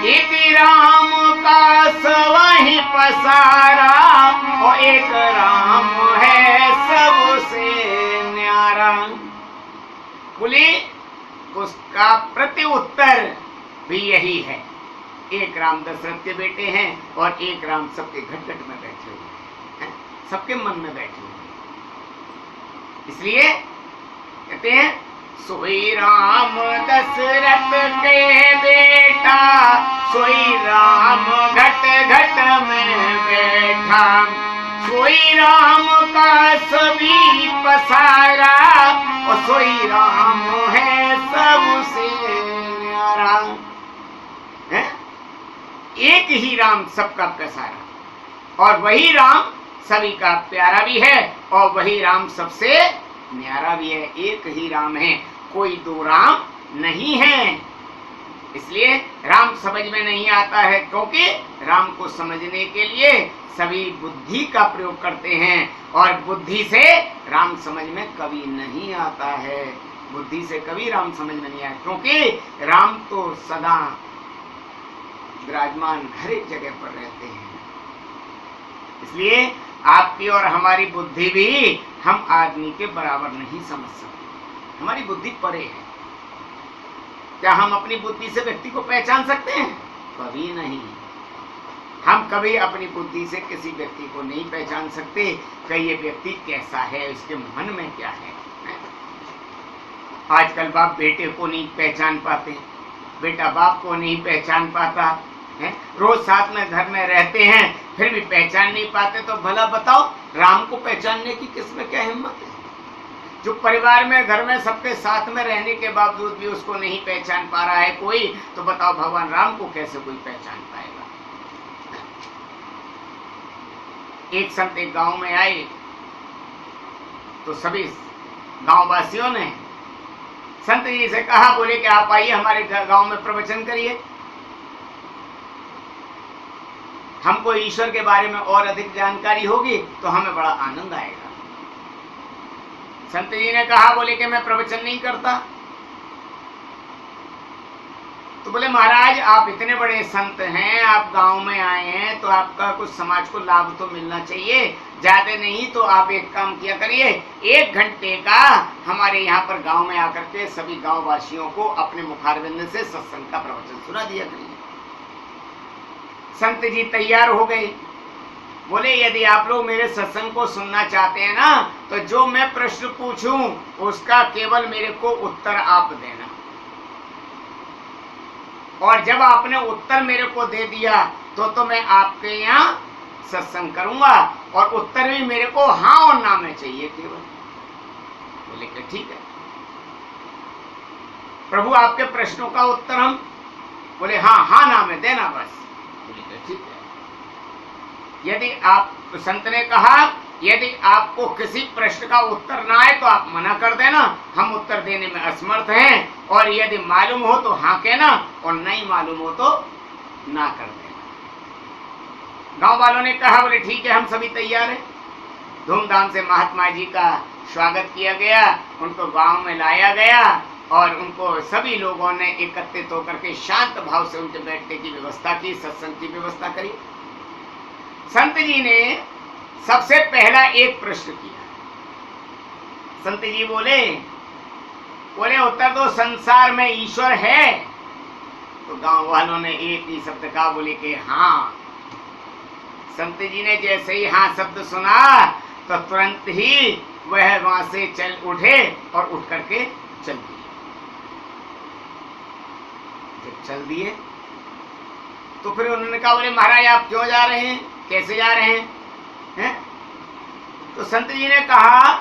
एक राम का सवही पसारा, और एक राम है सबसे न्यारा। बोले उसका प्रति उत्तर भी यही है, एक राम दशरथ के बेटे हैं और एक राम सबके घट घट में बैठे हुए हैं, सबके मन में बैठे हुए हैं। इसलिए कहते हैं सोई राम दशरथ के बेटा, सोई राम घट घट में बैठा, सोई राम का सभी पसारा, और सोई राम है सबसे न्यारा। है एक ही राम सबका पसारा, और वही राम सभी का प्यारा भी है, और वही राम सबसे न्यारा भी है। एक ही राम है, कोई दो राम नहीं है। इसलिए राम समझ में नहीं आता है, क्योंकि राम को समझने के लिए सभी बुद्धि का प्रयोग करते हैं, और बुद्धि से राम समझ में कभी नहीं आता है। बुद्धि से कभी राम समझ में नहीं आया, क्योंकि राम तो सदा विराजमान हर एक जगह पर रहते हैं। इसलिए आपकी और हमारी बुद्धि भी हम आदमी के बराबर नहीं समझ सकते, हमारी बुद्धि परे है। क्या हम अपनी बुद्धि से व्यक्ति को पहचान सकते हैं? कभी नहीं। हम कभी अपनी बुद्धि से किसी व्यक्ति को नहीं पहचान सकते कि ये व्यक्ति कैसा है, उसके मन में क्या है। आजकल बाप बेटे को नहीं पहचान पाते, बेटा बाप को नहीं पहचान पाता है, रोज साथ में घर में रहते हैं फिर भी पहचान नहीं पाते। तो भला बताओ राम को पहचानने की किसमें क्या हिम्मत है? जो परिवार में घर में सबके साथ में रहने के बावजूद भी उसको नहीं पहचान पा रहा है कोई, तो बताओ भगवान राम को कैसे कोई पहचान पाएगा? एक संत एक गांव में आए तो सभी गांव वासियों ने संत जी से कहा, बोले कि आप आइए हमारे गांव में प्रवचन करिए, हमको ईश्वर के बारे में और अधिक जानकारी होगी तो हमें बड़ा आनंद आएगा। संत जी ने कहा, बोले कि मैं प्रवचन नहीं करता। तो बोले महाराज आप इतने बड़े संत हैं, आप गांव में आए हैं तो आपका कुछ समाज को लाभ तो मिलना चाहिए, ज्यादा नहीं तो आप एक काम किया करिए, 1 घंटे का हमारे यहाँ पर गांव में आकर के सभी गांव वासियों को अपने मुखारविंद से सत्संग का प्रवचन सुना दिया करिए। संत जी तैयार हो गए, बोले यदि आप लोग मेरे सत्संग को सुनना चाहते हैं ना, तो जो मैं प्रश्न पूछूं उसका केवल मेरे को उत्तर आप देना, और जब आपने उत्तर मेरे को दे दिया तो मैं आपके यहाँ सत्संग करूंगा, और उत्तर भी मेरे को हाँ और ना में चाहिए केवल। बोले कि ठीक है प्रभु, आपके प्रश्नों का उत्तर हम, बोले हाँ हाँ ना में देना बस। बोले कि ठीक है। यदि आप, संत ने कहा यदि आपको किसी प्रश्न का उत्तर ना आए तो आप मना कर देना, हम उत्तर देने में असमर्थ हैं, और यदि मालूम हो तो हाँ कहना, और नहीं मालूम हो तो ना कर देना। गांव वालों ने कहा, बोले ठीक है हम सभी तैयार हैं। धूमधाम से महात्मा जी का स्वागत किया गया, उनको गांव में लाया गया, और उनको सभी लोगों ने एकत्रित होकर के शांत भाव से उनके बैठने की व्यवस्था की, सत्संग की व्यवस्था करी। संत जी ने सबसे पहला एक प्रश्न किया। संत जी बोले बोले उत्तर दो, संसार में ईश्वर है? तो गांव वालों ने एक ही शब्द कहा, बोले कि हाँ। संत जी ने जैसे ही हाँ शब्द सुना तो तुरंत ही वह वहां से चल उठे और उठ करके चल दिए। जब चल दिए तो फिर उन्होंने कहा, बोले महाराज आप क्यों जा रहे हैं, कैसे जा रहे हैं? तो संत जी ने कहा,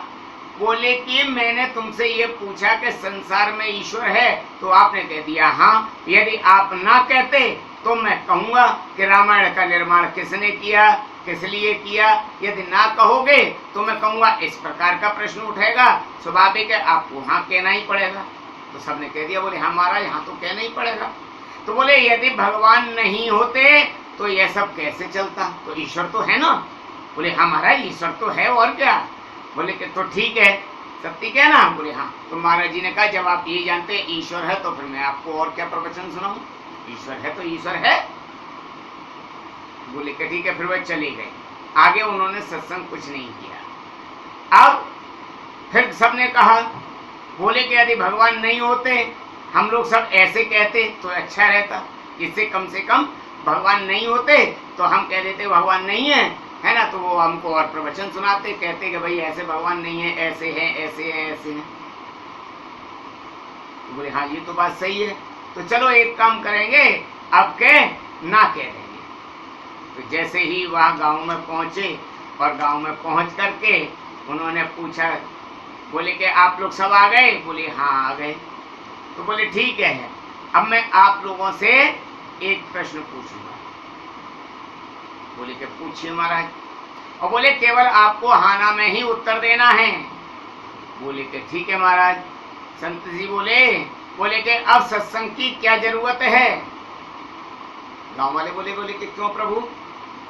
बोले कि मैंने तुमसे ये पूछा कि संसार में ईश्वर है, तो आपने कह दिया हाँ। यदि आप ना कहते तो मैं कहूंगा कि रामायण का निर्माण किसने किया, किस लिए किया। यदि ना कहोगे तो मैं कहूंगा इस प्रकार का प्रश्न उठेगा, स्वाभाविक है आपको हाँ कहना ही पड़ेगा। तो सबने कह दिया, बोले हाँ महाराज हाँ तो कहना ही पड़ेगा। तो बोले यदि भगवान नहीं होते तो यह सब कैसे चलता, तो ईश्वर तो है ना। बोले हाँ महाराज ईश्वर तो है, और क्या। बोले कि तो ठीक है, सत्य क्या ना। बोले हाँ। तो महाराज जी ने कहा, जब आप ये जानते हैं ईश्वर है तो फिर मैं आपको और क्या प्रवचन सुनाऊं, ईश्वर है तो ईश्वर है। बोले कि ठीक है, फिर वह चले गए। आगे उन्होंने सत्संग कुछ नहीं किया। अब फिर सबने कहा, बोले कि यदि भगवान नहीं होते, हम लोग सब ऐसे कहते तो अच्छा रहता, इससे कम से कम भगवान नहीं होते तो हम कह देते भगवान नहीं है ना, तो वो हमको और प्रवचन सुनाते, कहते कि भाई ऐसे भगवान नहीं है, ऐसे हैं, ऐसे हैं, ऐसे हैं। तो बोले हाँ ये तो बात सही है, तो चलो एक काम करेंगे, अब ना कह देंगे। तो जैसे ही वहाँ गांव में पहुंचे और गांव में पहुंच करके उन्होंने पूछा, बोले कि आप लोग सब आ गए? बोले हाँ आ गए। तो बोले ठीक है, अब मैं आप लोगों से एक प्रश्न पूछूंगा। बोले कि पूछिए महाराज। और बोले केवल आपको हाना में ही उत्तर देना है। बोले कि ठीक है महाराज। संत जी बोले कि अब सत्संग की क्या जरूरत है? गांव वाले बोले कि क्यों प्रभु?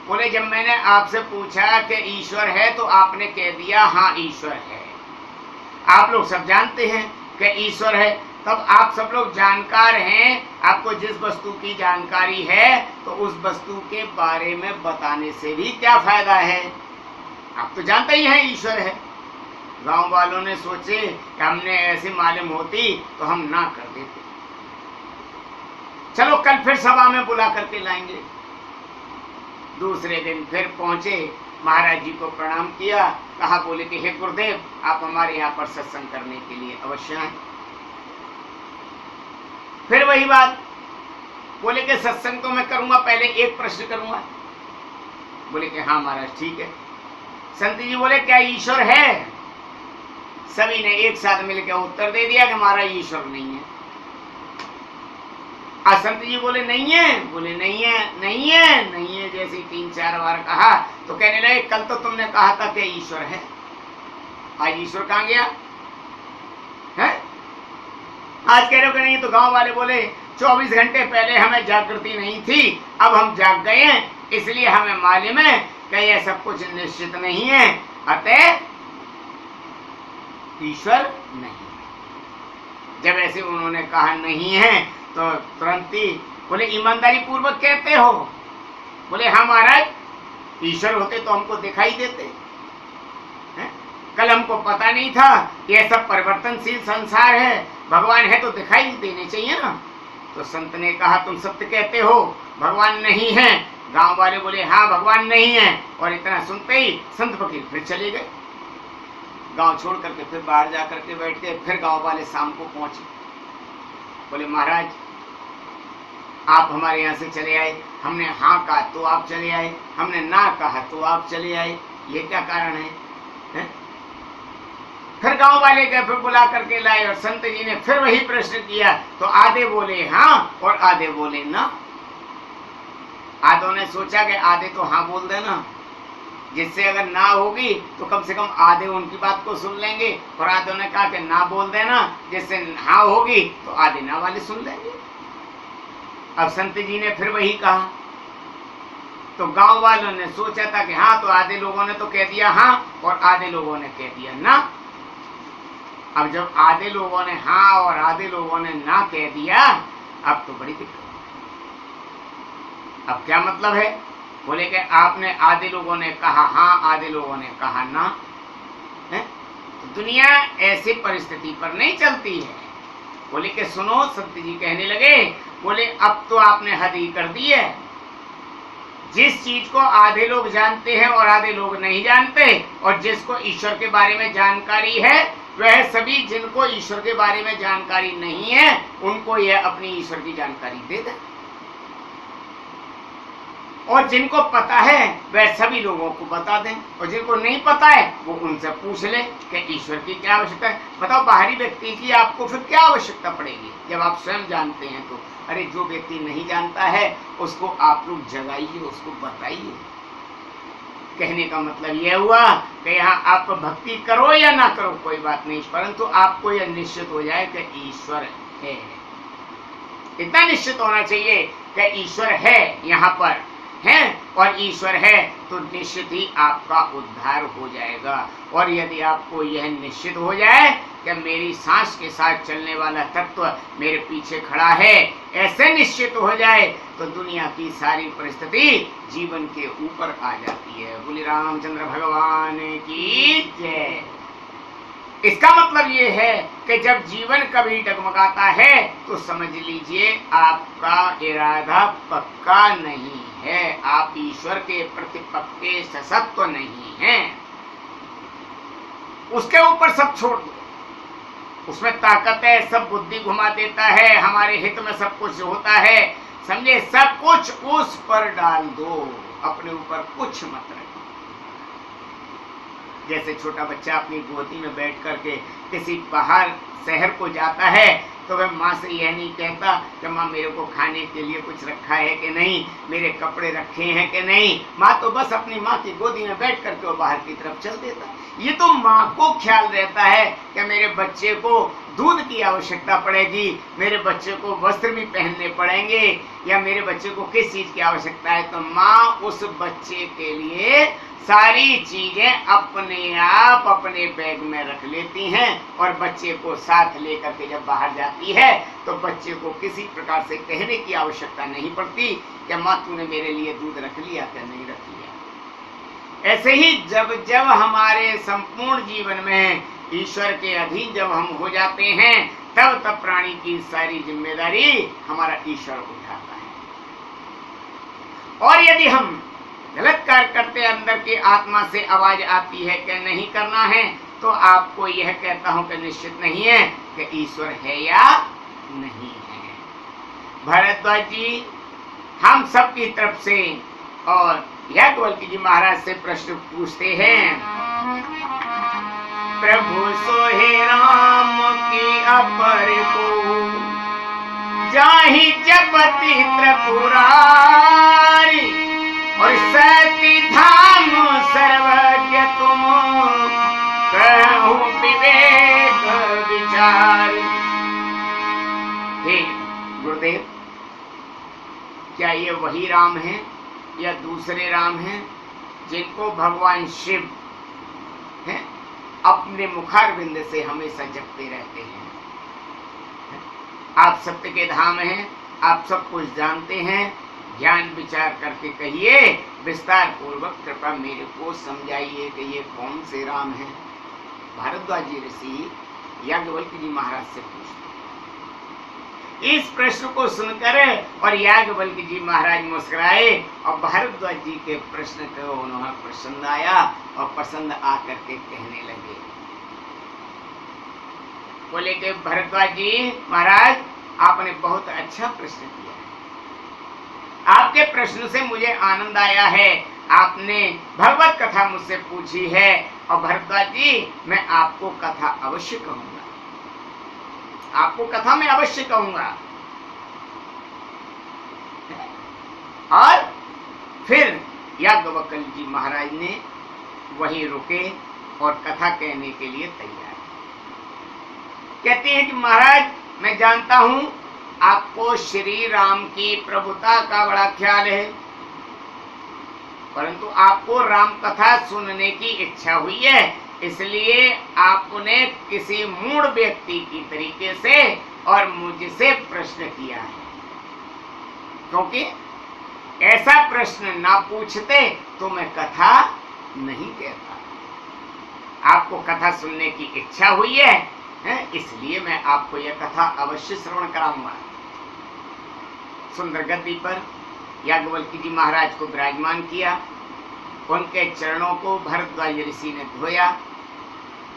बोले जब मैंने आपसे पूछा कि ईश्वर है तो आपने कह दिया हाँ ईश्वर है। आप लोग सब जानते हैं कि ईश्वर है, तब आप सब लोग जानकार हैं, आपको जिस वस्तु की जानकारी है तो उस वस्तु के बारे में बताने से भी क्या फायदा है? आप तो जानते ही हैं ईश्वर है। गांव वालों ने सोचे कि हमने ऐसी मालूम होती तो हम ना कर देते, चलो कल फिर सभा में बुला करके लाएंगे। दूसरे दिन फिर पहुंचे, महाराज जी को प्रणाम किया, कहा बोले कि हे गुरुदेव आप हमारे यहाँ पर सत्संग करने के लिए अवश्य आए। फिर वही बात, बोले कि सत्संग तो मैं करूंगा, पहले एक प्रश्न करूंगा। बोले कि हाँ महाराज ठीक है। संत जी बोले क्या ईश्वर है? सभी ने एक साथ मिलकर उत्तर दे दिया कि महाराज ईश्वर नहीं है। संत जी बोले नहीं है? बोले नहीं है, नहीं है, नहीं है। जैसे 3-4 बार कहा तो कहने लगे कल तो तुमने कहा था कि ईश्वर है, आज ईश्वर कहाँ गया है? आज कह रहे हो कि नहीं? तो गांव वाले बोले 24 घंटे पहले हमें जागृति नहीं थी, अब हम जाग गए हैं, इसलिए हमें मालूम है कि यह सब कुछ निश्चित नहीं है, अतः ईश्वर नहीं। जब ऐसे उन्होंने कहा नहीं है तो तुरंत ही बोले ईमानदारी पूर्वक कहते हो? बोले हाँ महाराज, ईश्वर होते तो हमको दिखाई देते हैं? कल हमको पता नहीं था यह सब परिवर्तनशील संसार है, भगवान है तो दिखाई देने चाहिए ना। तो संत ने कहा तुम सत्य कहते हो, भगवान नहीं है। गांव वाले बोले हाँ भगवान नहीं है, और इतना सुनते ही संत फकीर फिर चले गए। गांव छोड़ करके फिर बाहर जा करके बैठ गए। फिर गांव वाले शाम को पहुंचे, बोले महाराज आप हमारे यहाँ से चले आए, हमने हाँ कहा तो आप चले आए, हमने ना कहा तो आप चले आए, ये क्या कारण है? फिर गांव वाले गए, फिर बुला करके लाए और संत जी ने फिर वही प्रश्न किया तो आधे बोले हाँ और आधे बोले ना। आधों ने सोचा कि आधे तो हाँ बोल देना, जिससे अगर ना होगी तो कम से कम आधे उनकी बात को सुन लेंगे, और आधों ने कहा कि ना बोल देना, जिससे हाँ होगी तो आधे ना वाले सुन लेंगे। अब संत जी ने फिर वही कहा तो गांव वालों ने सोचा था कि हाँ, तो आधे लोगों ने तो कह दिया हाँ और आधे लोगों ने कह दिया ना। अब जब आधे लोगों ने हाँ और आधे लोगों ने ना कह दिया, अब तो बड़ी दिक्कत। अब क्या मतलब है? बोले कि आपने आधे लोगों ने कहा हाँ, आधे लोगों ने कहा ना है? तो दुनिया ऐसी परिस्थिति पर नहीं चलती है बोले कि सुनो, संत जी कहने लगे, बोले अब तो आपने हद ही कर दी है। जिस चीज को आधे लोग जानते हैं और आधे लोग नहीं जानते, और जिसको ईश्वर के बारे में जानकारी है, वह सभी जिनको ईश्वर के बारे में जानकारी नहीं है उनको यह अपनी ईश्वर की जानकारी दे दे, और जिनको पता है वह सभी लोगों को बता दें, और जिनको नहीं पता है वो उनसे पूछ ले कि ईश्वर की क्या आवश्यकता है। बताओ, बाहरी व्यक्ति की आपको फिर क्या आवश्यकता पड़ेगी जब आप स्वयं जानते हैं तो। अरे जो व्यक्ति नहीं जानता है उसको आप लोग जगाइए, उसको बताइए। कहने का मतलब यह हुआ कि यहाँ आप भक्ति करो या ना करो कोई बात नहीं, परंतु आपको यह निश्चित हो जाए कि ईश्वर है। इतना निश्चित होना चाहिए कि ईश्वर है, यहाँ पर है, और ईश्वर है तो निश्चित ही आपका उद्धार हो जाएगा। और यदि आपको यह निश्चित हो जाए कि मेरी सांस के साथ चलने वाला तत्व मेरे पीछे खड़ा है, ऐसे निश्चित हो जाए तो दुनिया की सारी परिस्थिति जीवन के ऊपर आ जाती है। बोले रामचंद्र भगवान की जय। इसका मतलब ये है कि जब जीवन कभी डगमगाता है तो समझ लीजिए आपका इरादा पक्का नहीं है, आप ईश्वर के प्रति पक्के सशक्त तो नहीं हैं। उसके ऊपर सब छोड़ दो, उसमें ताकत है, सब बुद्धि घुमा देता है, हमारे हित में सब कुछ होता है, समझे, सब कुछ उस पर डाल दो, अपने ऊपर कुछ मत रखो। जैसे छोटा बच्चा अपनी गोदी में बैठ करके किसी बाहर शहर को जाता है तो वह माँ से यह नहीं कहता कि माँ मेरे को खाने के लिए कुछ रखा है कि नहीं, मेरे कपड़े रखे हैं कि नहीं। माँ तो बस अपनी माँ की गोदी में बैठ करके वो बाहर की तरफ चल देता। ये तो माँ को ख्याल रहता है कि मेरे बच्चे को दूध की आवश्यकता पड़ेगी, मेरे बच्चे को वस्त्र भी पहनने पड़ेंगे, या मेरे बच्चे को किस चीज की आवश्यकता है, तो माँ उस बच्चे के लिए सारी चीजें अपने आप अपने बैग में रख लेती हैं, और बच्चे को साथ लेकर के जब बाहर जाती है तो बच्चे को किसी प्रकार से कहने की आवश्यकता नहीं पड़ती कि माँ तूने मेरे लिए दूध रख लिया क्या नहीं रख लिया। ऐसे ही जब जब हमारे संपूर्ण जीवन में ईश्वर के अधीन जब हम हो जाते हैं तब तब प्राणी की सारी जिम्मेदारी हमारा ईश्वर उठाता है। और यदि हम गलत कार्य करते अंदर की आत्मा से आवाज आती है कि नहीं करना है, तो आपको यह कहता हूं कि निश्चित नहीं है कि ईश्वर है या नहीं है। भारद्वाज जी हम सब की तरफ से और याज्ञवल्क्य जी महाराज से प्रश्न पूछते हैं। प्रभु सोहे राम की अपर को जाहि जपति त्रिपुरारी, और सती धाम सर्वज्ञ तुम कहूं विवेक विचार। हे गुरुदेव, क्या ये वही राम है या दूसरे राम हैं जिनको भगवान शिव हैं अपने मुखारविंद से हमेशा जपते रहते हैं? आप सत्य के धाम हैं, आप सब कुछ जानते हैं, ज्ञान विचार करके कहिए, विस्तार पूर्वक कृपा मेरे को समझाइए कि ये कौन से राम हैं। भारद्वाज जी ऋषि याज्ञवल्क्य जी महाराज से पूछते। इस प्रश्न को सुनकर और याज्ञवल्क्य जी महाराज मुस्कुराए, और भारद्वाज जी के प्रश्न को उन्हें पसंद आया, और पसंद आकर के कहने लगे, बोले कि भारद्वाज जी महाराज आपने बहुत अच्छा प्रश्न किया है, आपके प्रश्न से मुझे आनंद आया है, आपने भगवत कथा मुझसे पूछी है, और भारद्वाज जी मैं आपको कथा अवश्य कहूंगा, आपको कथा में अवश्य कहूंगा। और फिर याज्ञवल्क्य जी महाराज ने वहीं रुके और कथा कहने के लिए तैयार। कहते हैं कि महाराज मैं जानता हूं आपको श्री राम की प्रभुता का बड़ा ख्याल है, परंतु आपको राम कथा सुनने की इच्छा हुई है, इसलिए आपने किसी मूढ़ व्यक्ति की तरीके से और मुझसे प्रश्न किया है, क्योंकि ऐसा प्रश्न ना पूछते तो मैं कथा नहीं कहता। आपको कथा सुनने की इच्छा हुई है, है, इसलिए मैं आपको यह कथा अवश्य श्रवण कराऊंगा। सुंदर गद्दी पर याज्ञवल्क्य जी महाराज को विराजमान किया, उनके चरणों को भरद्वाज ऋषि ने धोया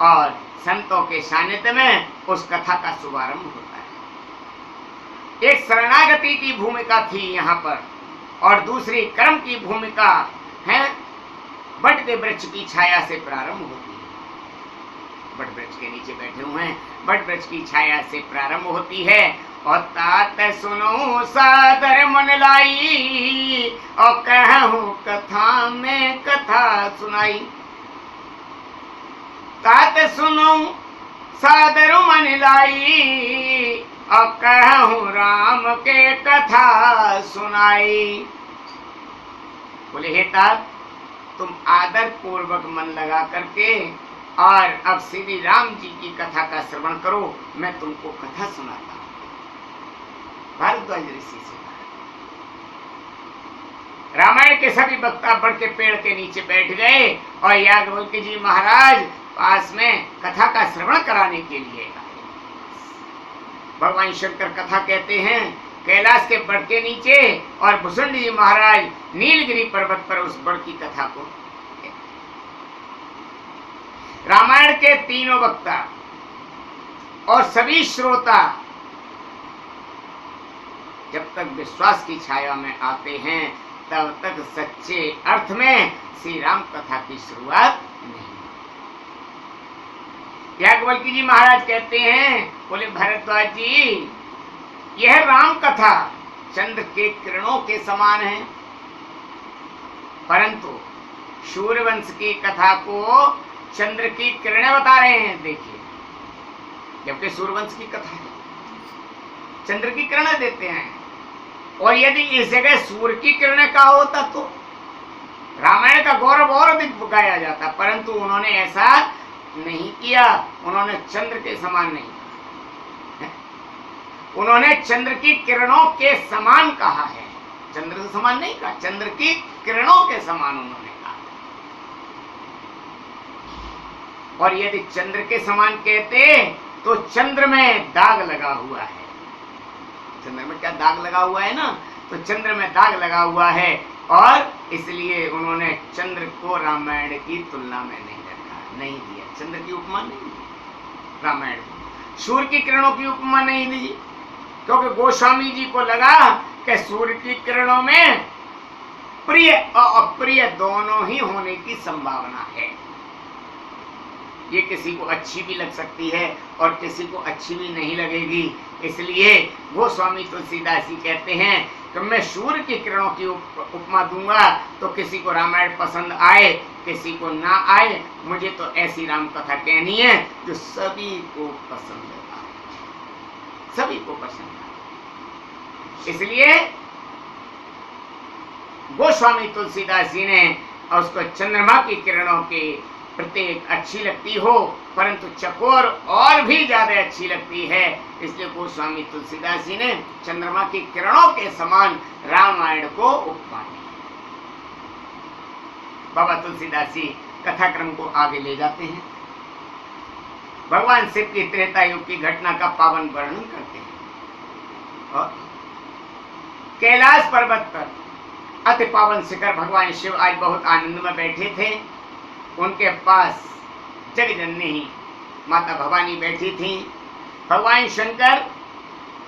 और संतों के सानिध्य में उस कथा का शुभारंभ होता है। एक शरणागति की भूमिका थी यहाँ पर और दूसरी कर्म की भूमिका है बट के वृक्ष की छाया से प्रारंभ होती है। बट वृक्ष के नीचे बैठे हुए हैं, बट वृक्ष की छाया से प्रारंभ होती है। और तात सुनो सादर मन लाई और कहूं कथा में कथा सुनाई। तात सुनो सादर मन लाई और कहूं राम के कथा सुनाई। बोले हे तात, तुम आदर पूर्वक मन लगा करके और अब श्री राम जी की कथा का श्रवण करो, मैं तुमको कथा सुनाता हूं। भारद्वाज ऋषि से रामायण के सभी वक्ता बढ़ के पेड़ के नीचे बैठ गए और याज्ञवल्क्य जी महाराज पास में कथा का श्रवण कराने के लिए आए। भगवान शंकर कथा कहते हैं कैलाश के बड़ के नीचे और भुसुंड जी महाराज नीलगिरी पर्वत पर उस बड़ की कथा को। रामायण के तीनों वक्ता और सभी श्रोता जब तक विश्वास की छाया में आते हैं तब तक सच्चे अर्थ में श्री राम कथा की शुरुआत नहीं। याज्ञवल्क्य जी महाराज कहते हैं, बोले भरद्वाज जी, यह राम कथा चंद्र के किरणों के समान है, परंतु सूर्यवंश की कथा को चंद्र की किरणें बता रहे हैं। देखिए, जबकि सूर्यवंश की कथा है, चंद्र की किरणें देते हैं। और यदि इस जगह सूर्य की किरणें का होता तो रामायण का गौरव और अधिक गाया जाता, परंतु उन्होंने ऐसा नहीं किया। उन्होंने चंद्र के समान नहीं कहा, उन्होंने चंद्र की किरणों के समान कहा है। चंद्र के समान नहीं कहा, चंद्र की किरणों के समान उन्होंने कहा। और यदि चंद्र के समान कहते तो चंद्र में दाग लगा हुआ है। चंद्र में क्या दाग लगा हुआ है ना, तो चंद्र में दाग लगा हुआ है और इसलिए उन्होंने चंद्र को रामायण की तुलना में नहीं रखा, नहीं दिया। चंद्र की उपमा नहीं दी रामायण को, सूर्य की किरणों की उपमा नहीं दी, क्योंकि गोस्वामी जी को लगा कि सूर्य की किरणों में प्रिय और अप्रिय दोनों ही होने की संभावना है। ये किसी को अच्छी भी लग सकती है और किसी को अच्छी भी नहीं लगेगी। इसलिए गोस्वामी तुलसीदास जी कहते हैं कि मैं सूर्य की किरणों की उपमा दूंगा तो किसी को रामायण पसंद आए, किसी को ना आए, मुझे तो ऐसी राम कथा कहनी है जो सभी को पसंद आए, सभी को पसंद आए। इसलिए गोस्वामी तुलसीदास जी ने उसको चंद्रमा की किरणों के प्रत्येक अच्छी लगती हो, परंतु चकोर और भी ज्यादा अच्छी लगती है। इसलिए गोस्वामी तुलसीदास जी ने चंद्रमा की किरणों के समान रामायण को उपमा दी। बाबा तुलसीदास जी कथाक्रम को आगे ले जाते हैं। भगवान शिव की त्रेता युग की घटना का पावन वर्णन करते हैं। और कैलाश पर्वत पर अति पावन शिखर भगवान शिव आज बहुत आनंद में बैठे थे। उनके पास जगजननी माता भवानी बैठी थी। भगवान शंकर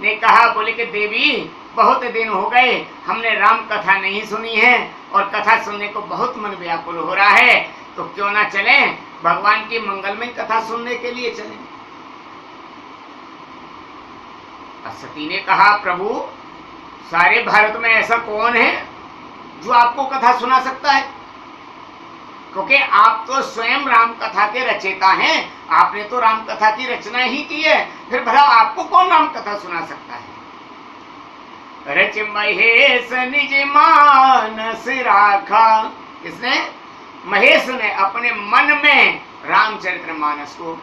ने कहा, बोले कि देवी, बहुत दिन हो गए हमने राम कथा नहीं सुनी है और कथा सुनने को बहुत मन व्याकुल हो रहा है, तो क्यों ना चले भगवान की मंगलमय कथा सुनने के लिए चलें। सती ने कहा, प्रभु, सारे भारत में ऐसा कौन है जो आपको कथा सुना सकता है? क्योंकि आप तो स्वयं राम कथा के रचयिता हैं, आपने तो राम कथा की रचना ही की है, फिर भला आपको कौन राम कथा सुना सकता है? रच महेश निज मानस राखा। किसने? महेश ने अपने मन में रामचरित्र मानस को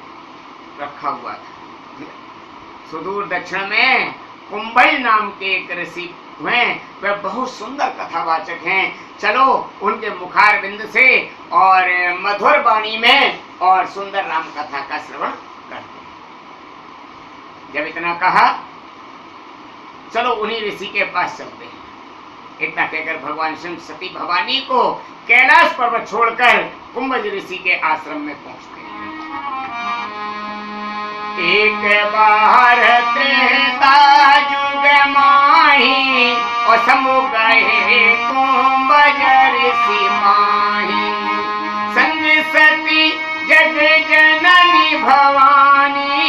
रखा हुआ था। सुदूर दक्षिण में कुंभल नाम के एक ऋषि हैं, वे बहुत सुंदर कथावाचक हैं। चलो उनके मुखार बिंद से और मधुर वाणी में और सुंदर राम कथा का श्रवण करते हैं। जब इतना कहा, चलो उन्हीं ऋषि के पास चलते हैं। इतना कहकर भगवान शंकर सती भवानी को कैलाश पर्वत छोड़कर कुंभज ऋषि के आश्रम में पहुंचते हैं। एक बार त्रेता जुग माही और समु गए कुंभज ऋषि माही। संग सती जग जननी भवानी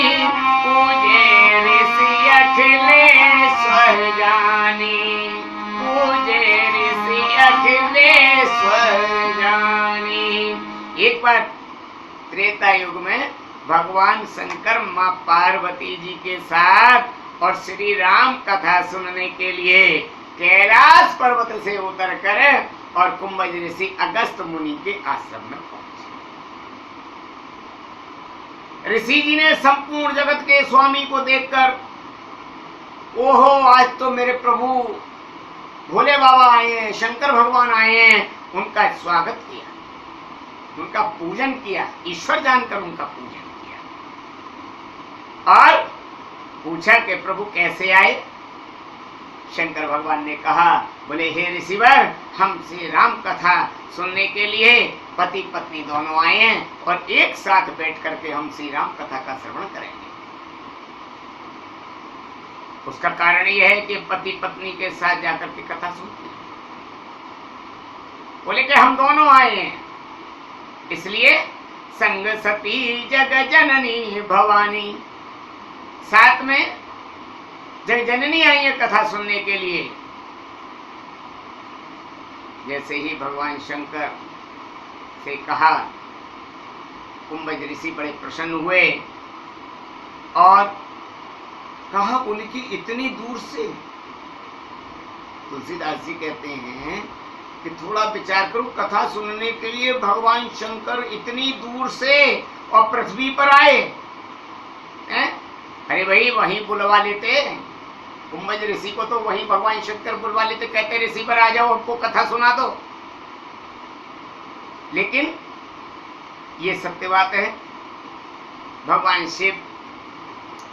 पूजे ऋषि अखिलेश्वर जानी। पूजे ऋषि अखिलेश्वर जानी। एक बार त्रेता युग में भगवान शंकर मां पार्वती जी के साथ और श्री राम कथा सुनने के लिए कैलाश पर्वत से उतरकर और कुंभज ऋषि अगस्त मुनि के आश्रम में पहुंचे। ऋषि जी ने संपूर्ण जगत के स्वामी को देखकर, ओहो आज तो मेरे प्रभु भोले बाबा आए हैं, शंकर भगवान आए हैं, उनका स्वागत किया, उनका पूजन किया, ईश्वर जानकर उनका पूजन किया और पूछा कि प्रभु कैसे आए। शंकर भगवान ने कहा, बोले हे ऋषिवर, हम श्री राम कथा सुनने के लिए पति पत्नी दोनों आए हैं और एक साथ बैठ करके हम श्री राम कथा का श्रवण करेंगे। उसका कारण यह है कि पति पत्नी के साथ जाकर के कथा सुनते हैं। बोले कि हम दोनों आए हैं, इसलिए संग सती जग जननी भवानी, साथ में जग जननी आई है कथा सुनने के लिए। जैसे ही भगवान शंकर से कहा, कुंभज ऋषि बड़े प्रसन्न हुए और कहा, बोले कि इतनी दूर से। तुलसीदास जी कहते हैं कि थोड़ा विचार करो, कथा सुनने के लिए भगवान शंकर इतनी दूर से और पृथ्वी पर आए हैं? अरे भाई वहीं बुलवा लेते, कुंभज ऋषि को तो वहीं भगवान शंकर बुलवा लेते, कहते ऋषि पर आ जाओ, हमको कथा सुना दो। लेकिन ये सत्य बात है, भगवान शिव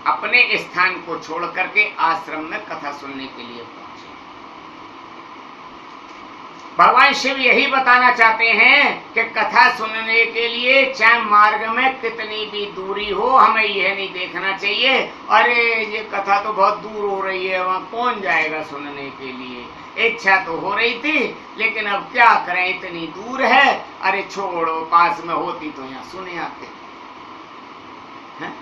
अपने स्थान को छोड़ करके आश्रम में कथा सुनने के लिए पहुंचे। भगवान शिव यही बताना चाहते हैं कि कथा सुनने के लिए चाहे मार्ग में कितनी भी दूरी हो, हमें यह नहीं देखना चाहिए अरे ये कथा तो बहुत दूर हो रही है, वहां कौन जाएगा सुनने के लिए। इच्छा तो हो रही थी लेकिन अब क्या करें, इतनी दूर है, अरे छोड़ो, पास में होती तो यहाँ सुने आते हैं।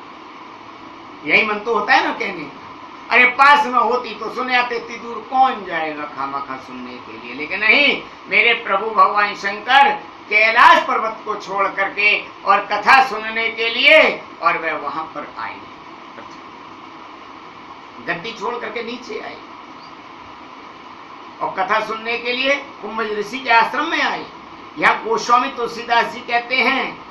यही मन तो होता है ना कहने का, अरे पास में होती तो सुने आते, इतनी दूर कौन जाएगा खामखा सुनने के लिए। लेकिन नहीं, मेरे प्रभु भगवान शंकर कैलाश पर्वत को छोड़ करके और कथा सुनने के लिए, और वह वहां पर आए, गद्दी छोड़ करके नीचे आए और कथा सुनने के लिए कुंभज ऋषि के आश्रम में आए। यहाँ गोस्वामी तुलसीदास जी कहते हैं,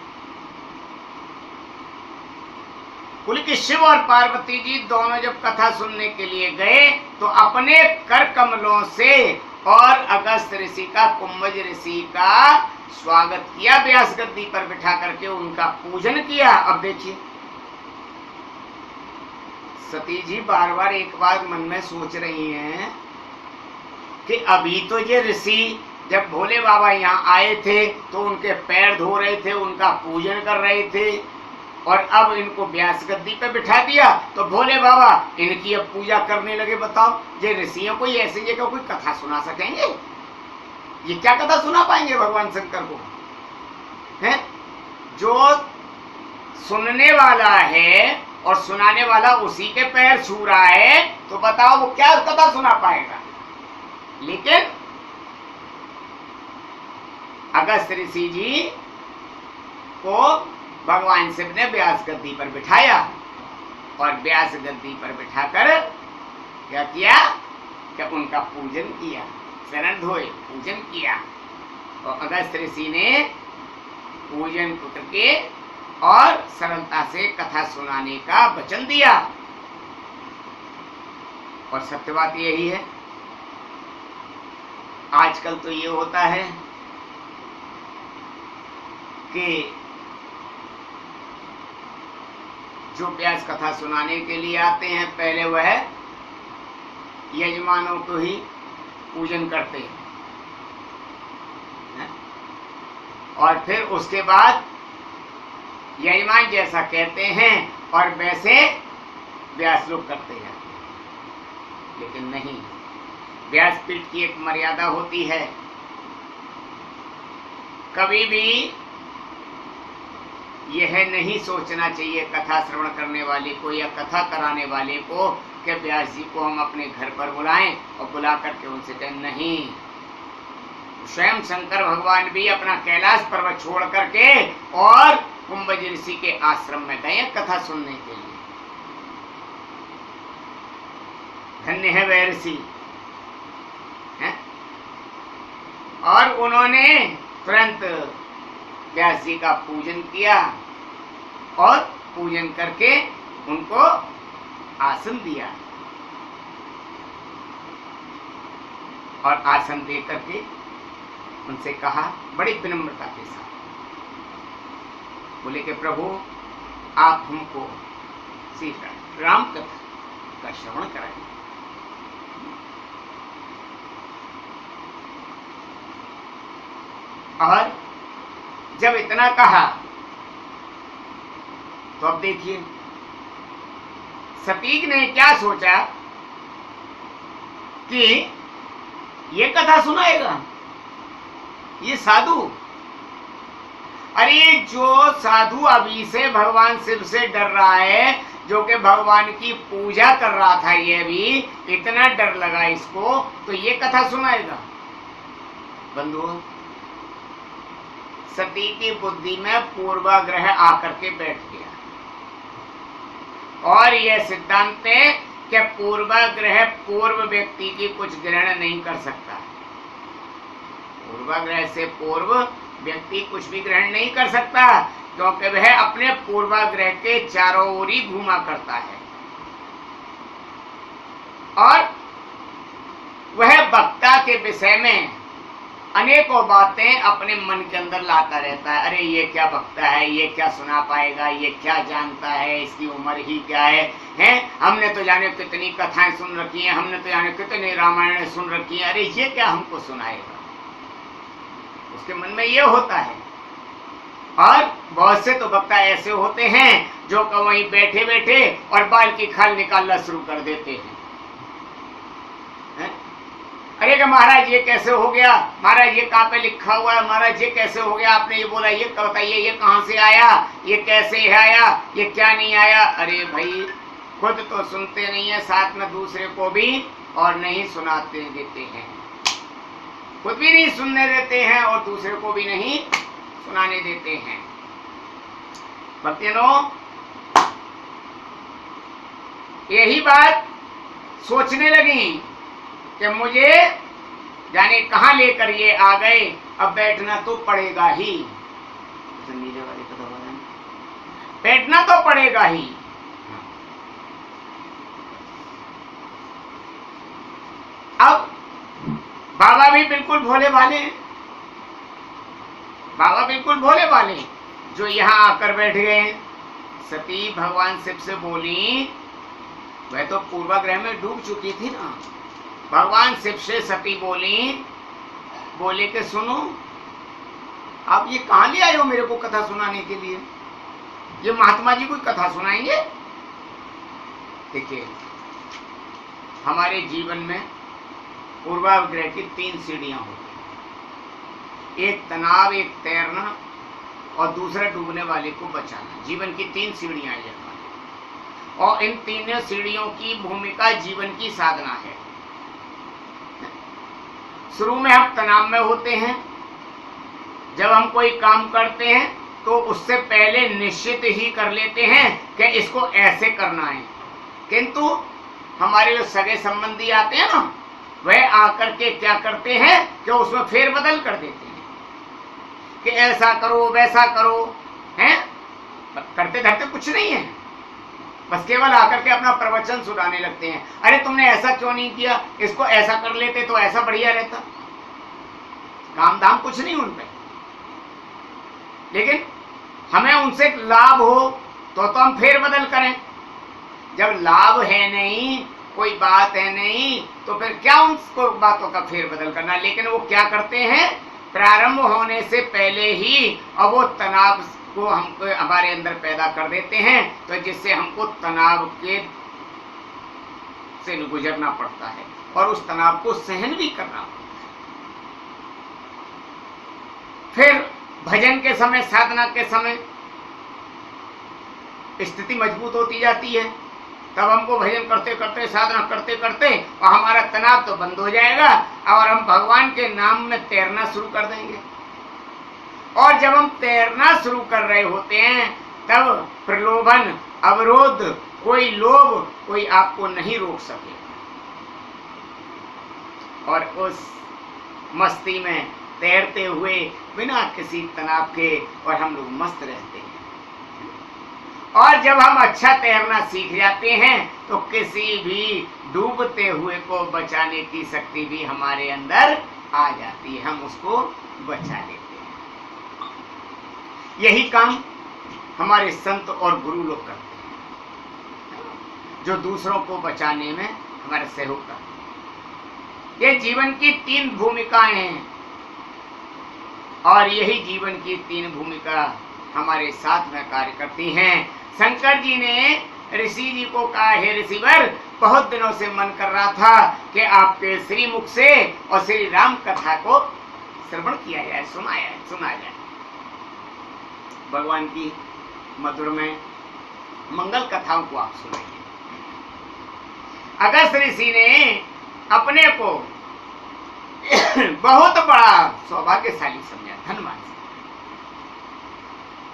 बोले कि शिव और पार्वती जी दोनों जब कथा सुनने के लिए गए तो अपने कर कमलों से और अगस्त ऋषि का, कुंभज ऋषि का स्वागत किया, व्यास गद्दी पर बिठा करके उनका पूजन किया। अब देखिए सती जी बार बार एक बार मन में सोच रही हैं कि अभी तो ये ऋषि जब भोले बाबा यहाँ आए थे तो उनके पैर धो रहे थे, उनका पूजन कर रहे थे, और अब इनको व्यास गद्दी पे बिठा दिया तो भोले बाबा इनकी अब पूजा करने लगे। बताओ, ये ऋषियों को ऐसी जगह कोई कथा सुना सकेंगे? ये क्या कथा सुना पाएंगे भगवान शंकर को? हैं? जो सुनने वाला है और सुनाने वाला उसी के पैर छू रहा है, तो बताओ वो क्या कथा सुना पाएगा? लेकिन अगस्त ऋषि जी को भगवान शिव ने व्यास गद्दी पर बिठाया और व्यास गद्दी पर बिठाकर क्या किया कि उनका पूजन किया, शरण धोए, पूजन किया। और अगस्त ऋषि ने पूजन करके और सरलता से कथा सुनाने का वचन दिया। और सत्य बात यही है, आजकल तो ये होता है कि जो व्यास कथा सुनाने के लिए आते हैं पहले वह यजमानों को ही पूजन करते हैं, और फिर उसके बाद यजमान जैसा कहते हैं और वैसे व्यास लोग करते हैं। लेकिन नहीं, व्यासपीठ की एक मर्यादा होती है। कभी भी यह नहीं सोचना चाहिए कथा श्रवण करने वाले को या कथा कराने वाले को कि व्यास जी को हम अपने घर पर बुलाएं और बुला करके उनसे कहें। नहीं, स्वयं शंकर भगवान भी अपना कैलाश पर्वत छोड़ करके और कुंभज ऋषि के आश्रम में गए कथा सुनने के लिए। धन्य है वह ऋषि, और उन्होंने तुरंत व्यास जी का पूजन किया और पूजन करके उनको आसन दिया, और आसन दे करके उनसे कहा बड़ी विनम्रता के साथ, बोले कि प्रभु आप हमको श्री राम कथा का श्रवण कराएं। और जब इतना कहा तो अब देखिए सतीक ने क्या सोचा कि ये कथा सुनाएगा ये साधु। अरे जो साधु अभी से भगवान शिव से डर रहा है, जो कि भगवान की पूजा कर रहा था, ये भी इतना डर लगा इसको, तो ये कथा सुनाएगा। बंधुओं, सती की बुद्धि में पूर्वाग्रह आकर के बैठ गया, और यह सिद्धांत है कि पूर्वाग्रह पूर्व व्यक्ति की कुछ ग्रहण नहीं कर सकता। पूर्वाग्रह से पूर्व व्यक्ति कुछ भी ग्रहण नहीं कर सकता, क्योंकि वह अपने पूर्वाग्रह के चारों ओर ही घूमा करता है, और वह वक्ता के विषय में अनेकों बातें अपने मन के अंदर लाता रहता है। अरे ये क्या बकता है, ये क्या सुना पाएगा, ये क्या जानता है, इसकी उम्र ही क्या है? हमने तो जाने कितनी कथाएं सुन रखी हैं, हमने तो जाने कितनी रामायण सुन रखी हैं, अरे ये क्या हमको सुनाएगा? उसके मन में ये होता है। और बहुत से तो वक्ता ऐसे होते हैं जो वहीं बैठे बैठे और बाल की खाल निकालना शुरू कर देते हैं। अरे कि महाराज ये कैसे हो गया, महाराज ये कहाँ पे लिखा हुआ है, महाराज ये कैसे हो गया, आपने ये बोला, ये बताइए ये कहाँ से आया, ये कैसे आया, ये क्या नहीं आया? अरे भाई खुद तो सुनते नहीं है, साथ में दूसरे को भी और नहीं सुनाते देते हैं। खुद भी नहीं सुनने देते हैं और दूसरे को भी नहीं सुनाने देते हैं। भक्तजनों, यही बात सोचने लगी कि मुझे जाने कहां लेकर ये आ गए, अब बैठना तो पड़ेगा ही, बैठना तो पड़ेगा ही। अब बाबा भी बिल्कुल भोले भाले, बाबा बिल्कुल भोले भाले, जो यहां आकर बैठ गए। सती भगवान शिव से बोली, वह तो पूर्वाग्रह में डूब चुकी थी ना। भगवान शिव से सती बोली, बोले कि सुनो, आप ये कहां ले आए हो मेरे को कथा सुनाने के लिए? ये महात्मा जी कोई कथा सुनाएंगे? देखिए, हमारे जीवन में पूर्वाग्रह की 3 सीढ़ियां होती, एक तनाव, एक तैरना और दूसरा डूबने वाले को बचाना। जीवन की 3 सीढ़ियां हैं, और इन 3 सीढ़ियों की भूमिका जीवन की साधना है। शुरू में हम तनाव में होते हैं। जब हम कोई काम करते हैं तो उससे पहले निश्चित ही कर लेते हैं कि इसको ऐसे करना है, किंतु हमारे जो सगे संबंधी आते हैं ना, वह आकर के क्या करते हैं कि उसमें फेरबदल कर देते हैं कि ऐसा करो वैसा करो, हैं? करते धरते कुछ नहीं है, बस केवल आकर के अपना प्रवचन सुनाने लगते हैं। अरे तुमने ऐसा क्यों नहीं किया, इसको ऐसा कर लेते तो ऐसा बढ़िया रहता। काम धाम कुछ नहीं उन पे, लेकिन हमें उनसे लाभ हो तो हम फेर बदल करें। जब लाभ है नहीं, कोई बात है नहीं, तो फिर क्या उनको बातों का फेर बदल करना। लेकिन वो क्या करते हैं, प्रारंभ होने से पहले ही अब वो तनाव को हमको हमारे अंदर पैदा कर देते हैं, तो जिससे हमको तनाव के से गुजरना पड़ता है और उस तनाव को सहन भी करना पड़ता है। फिर भजन के समय, साधना के समय स्थिति मजबूत होती जाती है, तब हमको भजन करते करते, साधना करते करते और हमारा तनाव तो बंद हो जाएगा और हम भगवान के नाम में तैरना शुरू कर देंगे। और जब हम तैरना शुरू कर रहे होते हैं तब प्रलोभन, अवरोध, कोई लोभ, कोई आपको नहीं रोक सके और उस मस्ती में तैरते हुए बिना किसी तनाव के और हम लोग मस्त रहते हैं। और जब हम अच्छा तैरना सीख जाते हैं तो किसी भी डूबते हुए को बचाने की शक्ति भी हमारे अंदर आ जाती है, हम उसको बचा लेते हैं। यही काम हमारे संत और गुरु लोग करते हैं, जो दूसरों को बचाने में हमारा सहयोग करते हैं। ये जीवन की 3 भूमिकाएं हैं और यही जीवन की 3 भूमिका हमारे साथ में कार्य करती हैं। शंकर जी ने ऋषि जी को कहा, हे ऋषिवर, बहुत दिनों से मन कर रहा था कि आपके श्रीमुख से और श्री राम कथा को श्रवण किया जाए, सुना जाए। भगवान की मधुर में मंगल कथाओं को आप सुनाइए। अगस्त ऋषि ने अपने को बहुत बड़ा सौभाग्यशाली समझा, धनवान,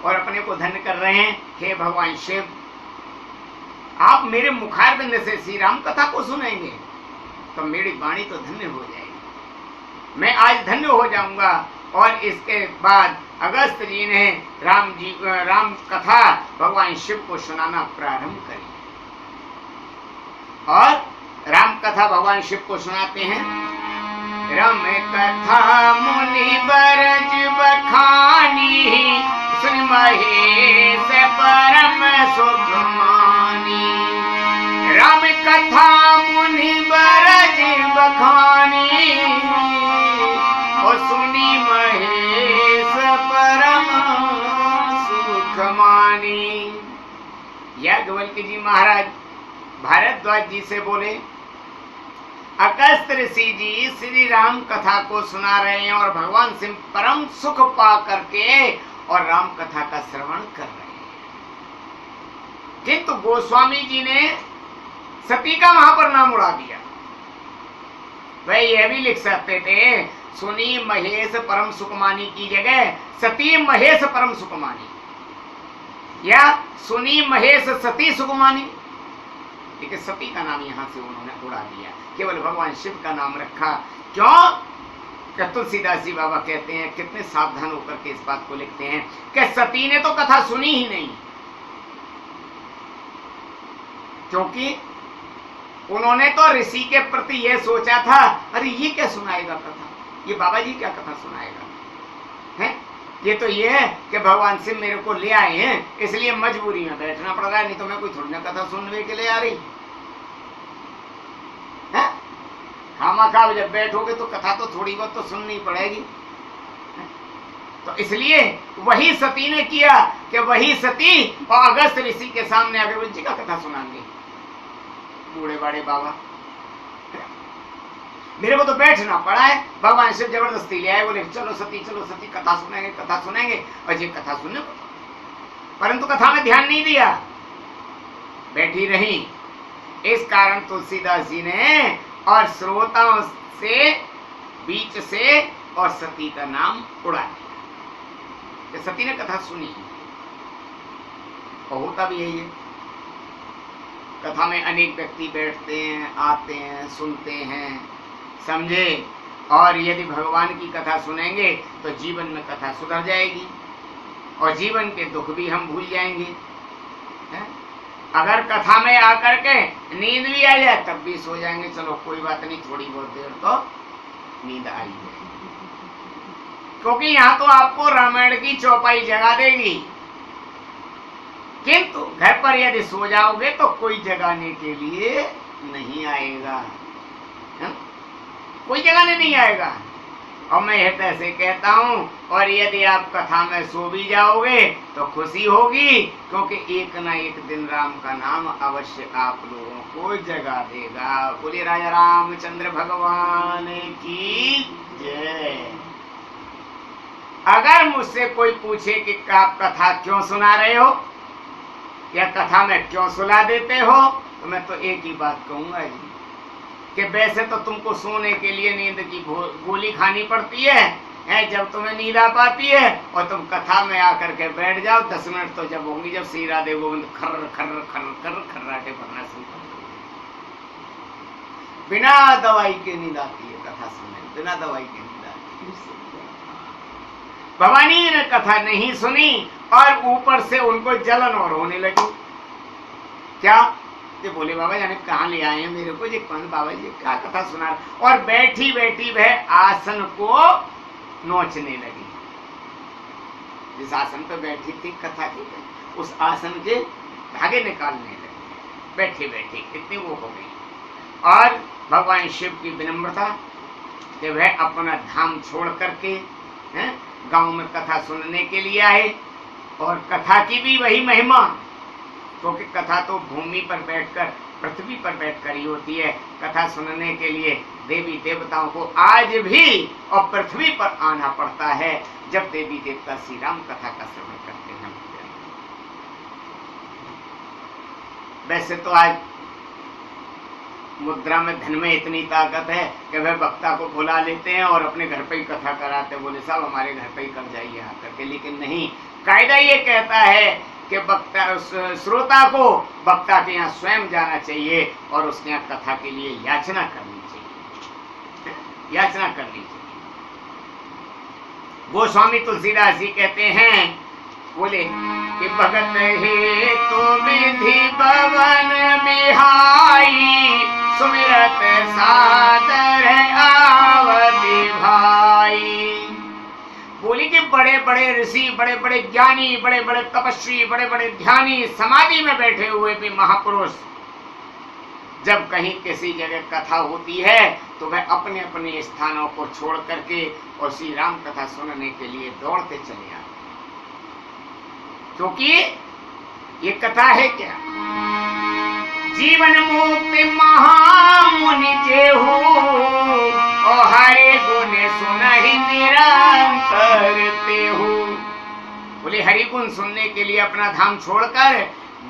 और अपने को धन्य कर रहे हैं। हे भगवान शिव, आप मेरे मुखारबिंद से श्री राम कथा को सुनेंगे तो मेरी वाणी तो धन्य हो जाएगी, मैं आज धन्य हो जाऊंगा। और इसके बाद अगस्त जी ने राम कथा भगवान शिव को सुनाना प्रारंभ करी और राम कथा भगवान शिव को सुनाते हैं। रम कथा मुनि बरज बखानी, सुन महेश परम सुख मानी। राम कथा मुनि बरज बखानी, और सुनी महेश परम सुख मानी। याज्ञवल्क्य जी महाराज भारद्वाज जी से बोले, अगस्त ऋषि जी श्री राम कथा को सुना रहे हैं और भगवान से परम सुख पा करके और राम कथा का श्रवण कर रहे हैं। किंतु गोस्वामी जी ने सती का वहां पर नाम उड़ा दिया। वह यह भी लिख सकते थे, सुनी महेश परम सुखमानी की जगह सती महेश परम सुखमानी, या सुनी महेश सती सुखमानी। लेकिन सती का नाम यहां से उन्होंने उड़ा दिया, केवल भगवान शिव का नाम रखा। क्यों? कि तुलसीदास जी बाबा कहते हैं, कितने सावधान होकर के इस बात को लिखते हैं कि सती ने तो कथा सुनी ही नहीं, क्योंकि उन्होंने तो ऋषि के प्रति यह सोचा था, अरे ये क्या सुनाएगा कथा, ये बाबा जी क्या कथा सुनाएगा है। ये तो ये है कि भगवान शिव मेरे को ले आए हैं, इसलिए मजबूरी में बैठना पड़ रहा है, नहीं तो मैं कोई थोड़ी ना कथा सुनने के लिए आ रही है। खामा जब बैठोगे तो कथा तो थोड़ी बहुत तो सुननी पड़ेगी। तो इसलिए वही सती ने किया कि वही सती और अगस्त ऋषि के सामने अगरवल जी का कथा सुनाएंगे, बूढ़े बड़े बाबा। मेरे को तो बैठना पड़ा है, भगवान शिव जबरदस्ती ले आए, बोले चलो सती कथा सुनेंगे और ये कथा सुनने को, परंतु कथा में ध्यान नहीं दिया, बैठी रही। इस कारण तुलसीदास जी ने और श्रोताओं से बीच से और सती का नाम उड़ा दिया कि सती ने कथा सुनी। और होता भी यही है, कथा में अनेक व्यक्ति बैठते हैं, आते हैं, सुनते हैं, समझे, और यदि भगवान की कथा सुनेंगे तो जीवन में कथा सुधर जाएगी और जीवन के दुख भी हम भूल जाएंगे। है? अगर कथा में आकर के नींद भी आ जाए तब भी सो जाएंगे, चलो कोई बात नहीं, थोड़ी बहुत देर तो नींद आई जाएगी, क्योंकि यहाँ तो आपको रामायण की चौपाई जगा देगी। किंतु घर पर यदि सो जाओगे तो कोई जगाने के लिए नहीं आएगा, है? कोई जगाने नहीं आएगा। और मैं हृदय से कहता हूं, और यदि आप कथा में सो भी जाओगे तो खुशी होगी, क्योंकि एक ना एक दिन राम का नाम अवश्य आप लोगों को जगा देगा। बोलिए राजा रामचंद्र भगवान की जय। अगर मुझसे कोई पूछे कि आप कथा क्यों सुना रहे हो या कथा में क्यों सुला देते हो, तो मैं तो एक ही बात कहूंगा जी, कि वैसे तो तुमको सोने के लिए नींद की गोली खानी पड़ती है, जब तुम्हें नींद आ पाती है और तुम कथा में आकर के बैठ जाओ, 10 मिनट तो जब होंगी जब श्री राधे गोविंद खर्र खर्र खर्र खर्र खर्राटे भरना शुरू कर दोगे। बिना दवाई के नींद आती है कथा सुनने, बिना दवाई के नींद आती है। भवानी ने कथा नहीं सुनी और ऊपर से उनको जलन और होने लगी। क्या बोले बाबा जाने कहाँ ले आए हैं मेरे को, ये कौन बाबा जी क्या कथा सुना। और बैठी बैठी वह आसन को नोचने लगी। जिस आसन पे बैठी थी कथा की, उस आसन के धागे निकालने लगी बैठी बैठी, इतनी वो हो गई। और भगवान शिव की विनम्रता कि वह अपना धाम छोड़ करके गांव में कथा सुनने के लिए आए। और कथा की भी वही महिमा, क्योंकि कथा तो भूमि पर बैठकर, पृथ्वी पर बैठकर ही होती है। कथा सुनने के लिए देवी देवताओं को आज भी और पृथ्वी पर आना पड़ता है, जब देवी देवता श्री राम कथा का श्रवण करते हैं। वैसे तो आज मुद्रा में, धन में इतनी ताकत है कि वह वक्ता को बुला लेते हैं और अपने घर पे ही कथा कराते, बोले साहब हमारे घर पे ही कर जाइए आकर के। लेकिन नहीं, कायदा ये कहता है कि वक्ता, श्रोता को वक्ता के यहाँ स्वयं जाना चाहिए और उसके यहाँ कथा के लिए याचना करनी चाहिए, याचना करनी चाहिए। गोस्वामी तुलसीदास जी कहते हैं, बोले कि भगत हे तो विधि भवन बिहाई, सुमिरत सादर आवति भाई। बोली कि बड़े बड़े ऋषि, बड़े बड़े ज्ञानी, बड़े बड़े तपस्वी, बड़े बड़े ध्यानी, समाधि में बैठे हुए भी महापुरुष जब कहीं किसी जगह कथा होती है तो वह अपने अपने स्थानों को छोड़ करके और श्री राम कथा सुनने के लिए दौड़ते चले आते, क्योंकि ये कथा है क्या, जीवन मुक्ति महामुनि जेहू और हरे गुण सुनहि निरंतर तेहू। बोले हरि गुण सुनने के लिए अपना धाम छोड़कर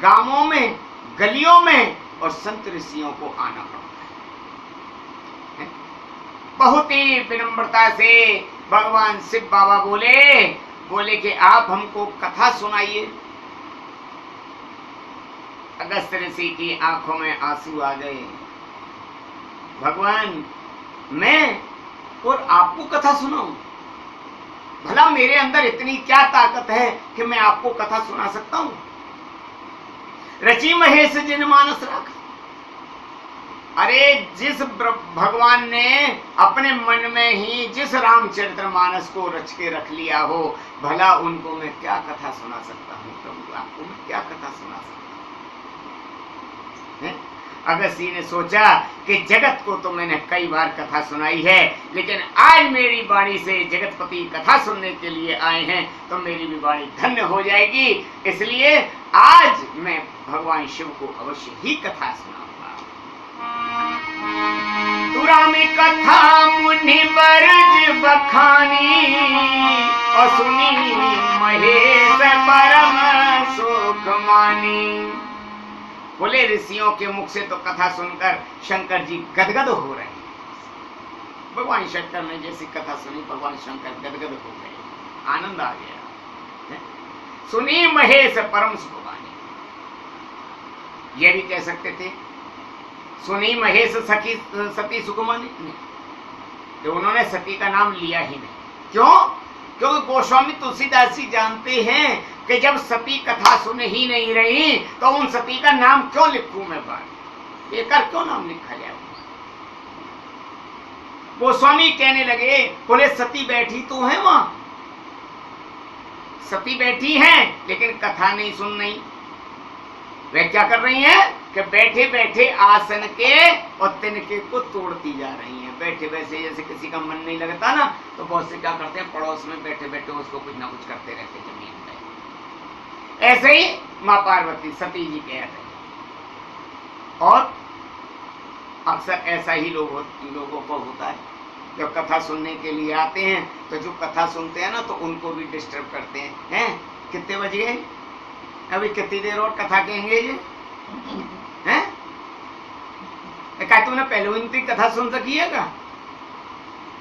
गांवों में, गलियों में और संत ऋषियों को आना पड़ता है। बहुत ही विनम्रता से भगवान शिव बाबा बोले कि आप हमको कथा सुनाइए। अगस्त ऋषि की आंखों में आंसू आ गए। भगवान मैं और आपको कथा सुनाऊं? भला मेरे अंदर इतनी क्या ताकत है कि मैं आपको कथा सुना सकता हूं? रची महेश जिन मानस राख। अरे जिस भगवान ने अपने मन में ही जिस रामचरित्र मानस को रच के रख लिया हो, भला उनको मैं क्या कथा सुना सकता हूँ? प्रभु आपको मैं क्या कथा सुना सकता हूँ? अगस्ती ने सोचा कि जगत को तो मैंने कई बार कथा सुनाई है, लेकिन आज मेरी वाणी से जगतपति कथा सुनने के लिए आए हैं तो मेरी भी वाणी धन्य हो जाएगी। इसलिए आज मैं भगवान शिव को अवश्य ही कथा सुनाऊंगा। तुरामी कथा मुनि बरज बखानी और सुनी महेश परम सुख मानी। बोले ऋषियों के मुख से तो कथा सुनकर शंकर जी गदगद हो रहे हैं। भगवान शंकर ने जैसी कथा सुनी, भगवान शंकर गदगद हो गए, आनंद आ गया। सुनी महेश परम सुखमानी, ये भी कह सकते थे सुनी महेश सखी सती सुखमानी, तो उन्होंने सती का नाम लिया ही नहीं। क्यों? क्योंकि गोस्वामी तुलसीदास जी जानते हैं कि जब सती कथा सुन ही नहीं रही तो उन सती का नाम क्यों लिखूं मैं बार, बेकार क्यों नाम लिखा जाए। गोस्वामी कहने लगे, बोले सती बैठी तो है वहां, सती बैठी हैं लेकिन कथा नहीं सुन रही। वे क्या कर रही हैं कि बैठे बैठे आसन के और तिनके को तोड़ती जा रही हैं। बैठे वैसे जैसे किसी का मन नहीं लगता ना, तो बहुत से क्या करते हैं, पड़ोस में बैठे बैठे उसको कुछ ना कुछ करते रहते जमीन पे। ऐसे ही माँ पार्वती सती जी कह रहे हैं। और अक्सर ऐसा ही लोगों को होता है, जब कथा सुनने के लिए आते हैं तो जो कथा सुनते हैं ना तो उनको भी डिस्टर्ब करते हैं। कितने बज गए, अभी कितनी देर और कथा कहेंगे ये हैं? क्या तुमने पहले इनकी कथा सुन सकी है क्या?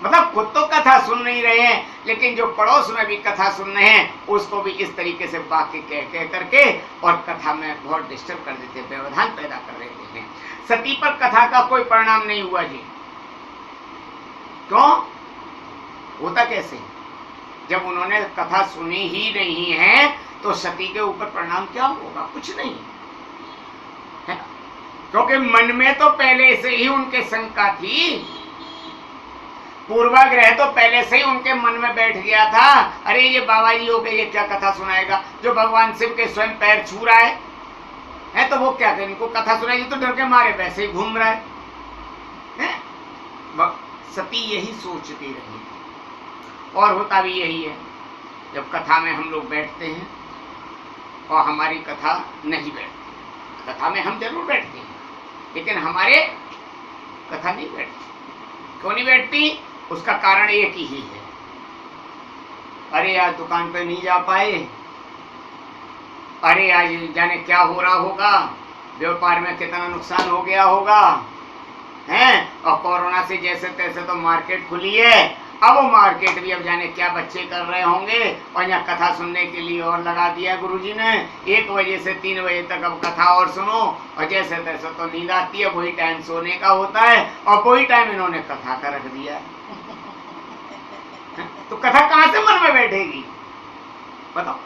मतलब खुद तो कथा सुन नहीं रहे हैं, लेकिन जो पड़ोस में भी कथा सुन रहे हैं उसको भी इस तरीके से वाक्य कह करके और कथा में बहुत डिस्टर्ब कर देते हैं, व्यवधान पैदा कर देते हैं। सती पर कथा का कोई परिणाम नहीं हुआ जी। क्यों? होता कैसे? जब उन्होंने कथा सुनी ही नहीं है तो सती के ऊपर परिणाम क्या होगा? कुछ नहीं है, क्योंकि मन में तो पहले से ही उनके शंका थी, पूर्वाग्रह तो पहले से ही उनके मन में बैठ गया था। अरे ये बाबा जी हो गए, ये क्या कथा सुनाएगा, जो भगवान शिव के स्वयं पैर छू रहा है तो वो क्या करें, इनको कथा सुनाएगी तो डर के मारे वैसे ही घूम रहा है? सती यही सोचती रही और होता भी यही है। जब कथा में हम लोग बैठते हैं और हमारी कथा नहीं बैठती, कथा में हम जरूर बैठते हैं लेकिन हमारे कथा नहीं बैठती। क्यों नहीं बैठती? उसका कारण एक ही है, अरे आज दुकान पे नहीं जा पाए, अरे आज जाने क्या हो रहा होगा, व्यापार में कितना नुकसान हो गया होगा हैं, और कोरोना से जैसे तैसे तो मार्केट खुली है, अब वो मार्केट भी अब जाने क्या बच्चे कर रहे होंगे, और यहाँ कथा सुनने के लिए और लगा दिया गुरुजी ने 1 बजे से 3 बजे तक अब कथा और सुनो, और जैसे तैसे तो नींद आती है, वही टाइम सोने का होता है और वही टाइम इन्होंने कथा का रख दिया। तो कथा कहां से मन में बैठेगी बताओ?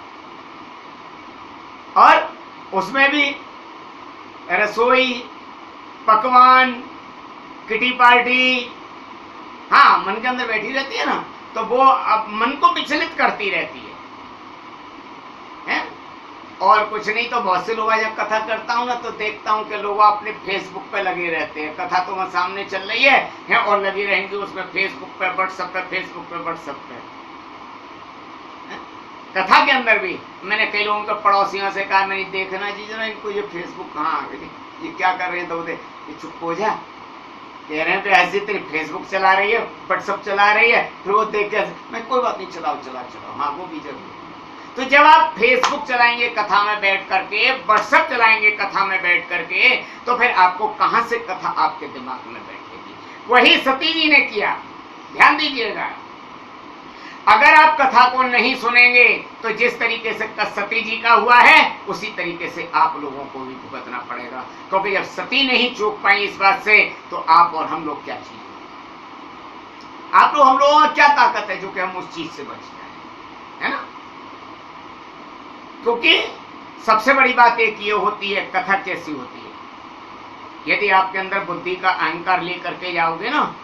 और उसमें भी रसोई, पकवान, किटी पार्टी, हाँ मन के अंदर बैठी रहती है ना, तो वो अब मन को विचलित करती रहती है? और कुछ नहीं तो बहुत से लोग जब कथा करता हूँ ना तो देखता हूँ कि लोग अपने फेसबुक पे लगे रहते हैं। कथा तो वहां सामने चल रही है और लगी रहेंगे उसमें फेसबुक पे, व्हाट्सएप पे, फेसबुक पे, व्हाट्सएप पे। कथा के अंदर भी मैंने कई लोगों के पड़ोसियों से कहा, मैंने देखना जी जरा इनको ये फेसबुक कहाँ आ गई, ये क्या कर रहे हैं, तो ये चुप हो जा, कह रहे हैं तो ऐसी तेरी फेसबुक चला रही है, व्हाट्सएप चला रही है, फिर वो देख के मैं कोई बात नहीं, चलाओ चलाओ चलाओ, हाँ वो भी जरूर। तो जब आप फेसबुक चलाएंगे कथा में बैठ करके, व्हाट्सएप चलाएंगे कथा में बैठ करके, तो फिर आपको कहां से कथा आपके दिमाग में बैठेगी? वही सती जी ने किया। ध्यान दीजिएगा, अगर आप कथा को नहीं सुनेंगे तो जिस तरीके से सती जी का हुआ है उसी तरीके से आप लोगों को भी भुगतना पड़ेगा, क्योंकि जब सती नहीं चूक पाई इस बात से तो आप और हम लोग क्या चीज, आप लोग, हम लोगों में क्या ताकत है जो कि हम उस चीज से बच जाए, है ना? क्योंकि सबसे बड़ी बात एक ये होती है, कथा कैसी होती है, यदि आपके अंदर बुद्धि का अहंकार लेकर के जाओगे ना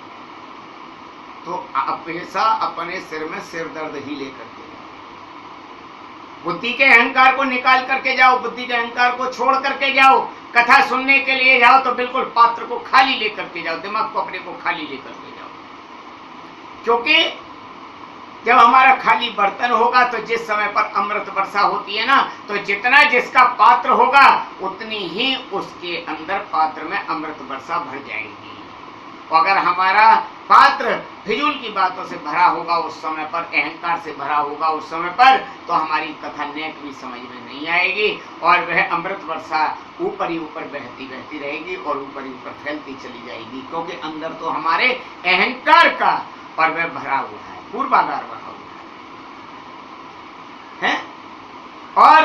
तो आप हमेशा अपने सिर में सिर दर्द ही लेकर के जाओ। बुद्धि के अहंकार को निकाल करके जाओ, बुद्धि के अहंकार को छोड़ करके जाओ, कथा सुनने के लिए जाओ तो बिल्कुल पात्र को खाली लेकर के जाओ, दिमाग को अपने को खाली लेकर के जाओ। क्योंकि जब हमारा खाली बर्तन होगा तो जिस समय पर अमृत वर्षा होती है ना, तो जितना जिसका पात्र होगा उतनी ही उसके अंदर पात्र में अमृत वर्षा भर जाएगी। अगर हमारा पात्र फिजूल की बातों से भरा होगा उस समय पर, अहंकार से भरा होगा उस समय पर, तो हमारी कथा नेक भी समझ में नहीं आएगी और वह अमृत वर्षा ऊपर ही ऊपर बहती बहती रहेगी और ऊपर ही ऊपर फैलती चली जाएगी, क्योंकि अंदर तो हमारे अहंकार का और वह भरा हुआ है, पूर्वागार भरा हुआ है। और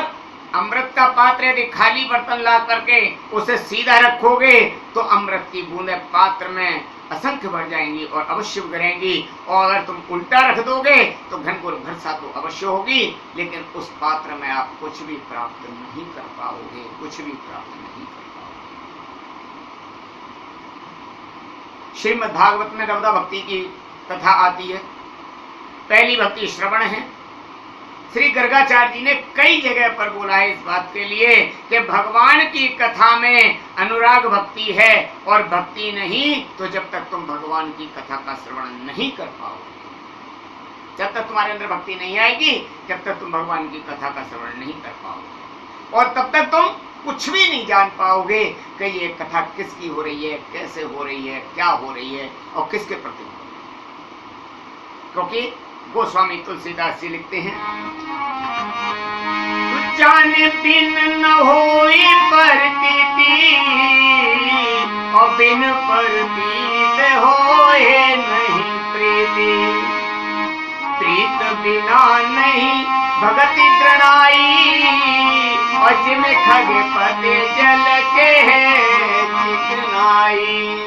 अमृत का पात्र यदि खाली बर्तन ला करके उसे सीधा रखोगे तो अमृत की बूंदें पात्र में असंख्य भर जाएंगी और अवश्य गिरेंगी, और अगर तुम उल्टा रख दोगे तो घनघोर वर्षा तो अवश्य होगी, लेकिन उस पात्र में आप कुछ भी प्राप्त नहीं कर पाओगे, कुछ भी प्राप्त नहीं कर पाओगे। श्रीमद् भागवत में नवदा भक्ति की कथा आती है। पहली भक्ति श्रवण है, श्री गर्गाचार्य जी ने कई जगह पर बोला है इस बात के लिए कि भगवान की कथा में अनुराग भक्ति है, और भक्ति नहीं तो जब तक तुम भगवान की कथा का श्रवण नहीं कर पाओगे, जब तक तुम्हारे अंदर भक्ति नहीं आएगी, जब तक तुम भगवान की कथा का श्रवण नहीं कर पाओगे, और तब तक तुम कुछ भी नहीं जान पाओगे कि ये कथा किसकी हो रही है, कैसे हो रही है, क्या हो रही है और किसके प्रति हो रही है। क्योंकि गोस्वामी तुलसीदास जी लिखते हैं, जाने बिन न होई प्रतीति और बिन प्रतीत होए नहीं प्रीति, प्रीत बिना नहीं भगति तृणाई और जिम खगे पते जल के चिकनाई।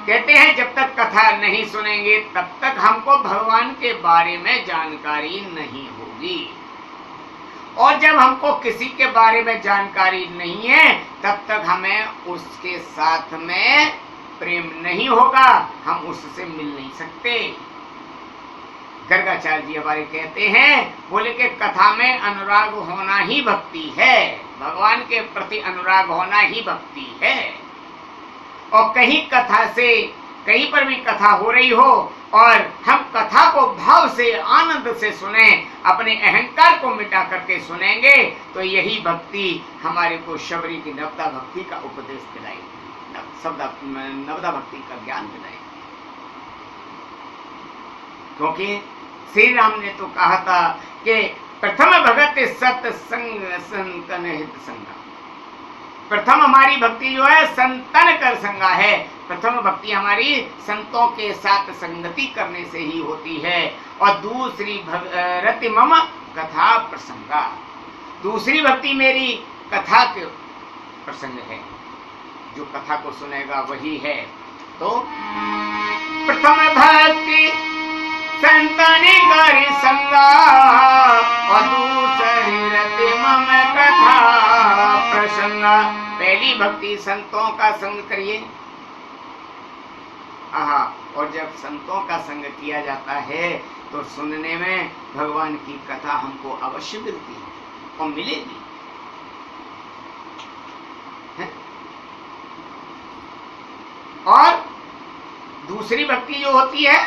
कहते हैं जब तक कथा नहीं सुनेंगे तब तक हमको भगवान के बारे में जानकारी नहीं होगी, और जब हमको किसी के बारे में जानकारी नहीं है तब तक हमें उसके साथ में प्रेम नहीं होगा, हम उससे मिल नहीं सकते। गर्गाचार्य जी हमारे कहते हैं, बोले कि कथा में अनुराग होना ही भक्ति है, भगवान के प्रति अनुराग होना ही भक्ति है। और कहीं कथा से, कहीं पर भी कथा हो रही हो और हम कथा को भाव से, आनंद से सुने, अपने अहंकार को मिटा करके सुनेंगे तो यही भक्ति हमारे को शबरी की नवदा भक्ति का उपदेश दिलाएगी, नवदा भक्ति का ज्ञान दिलाएगी। क्योंकि श्री राम ने तो कहा था कि प्रथम भगत सत्संग संतन हित संगा, प्रथम हमारी भक्ति जो है संतन कर संगा है, प्रथम भक्ति हमारी संतों के साथ संगति करने से ही होती है। और दूसरी रति मम कथा प्रसंगा, दूसरी भक्ति मेरी कथा के प्रसंग है, जो कथा को सुनेगा वही है। तो प्रथम भक्ति संतनि करि संगा और दूसरी रति मम कथा प्रसंगा। पहली भक्ति संतों का संग करिए, और जब संतों का संग किया जाता है तो सुनने में भगवान की कथा हमको अवश्य मिलती है और मिलेगी। है? और दूसरी भक्ति जो होती है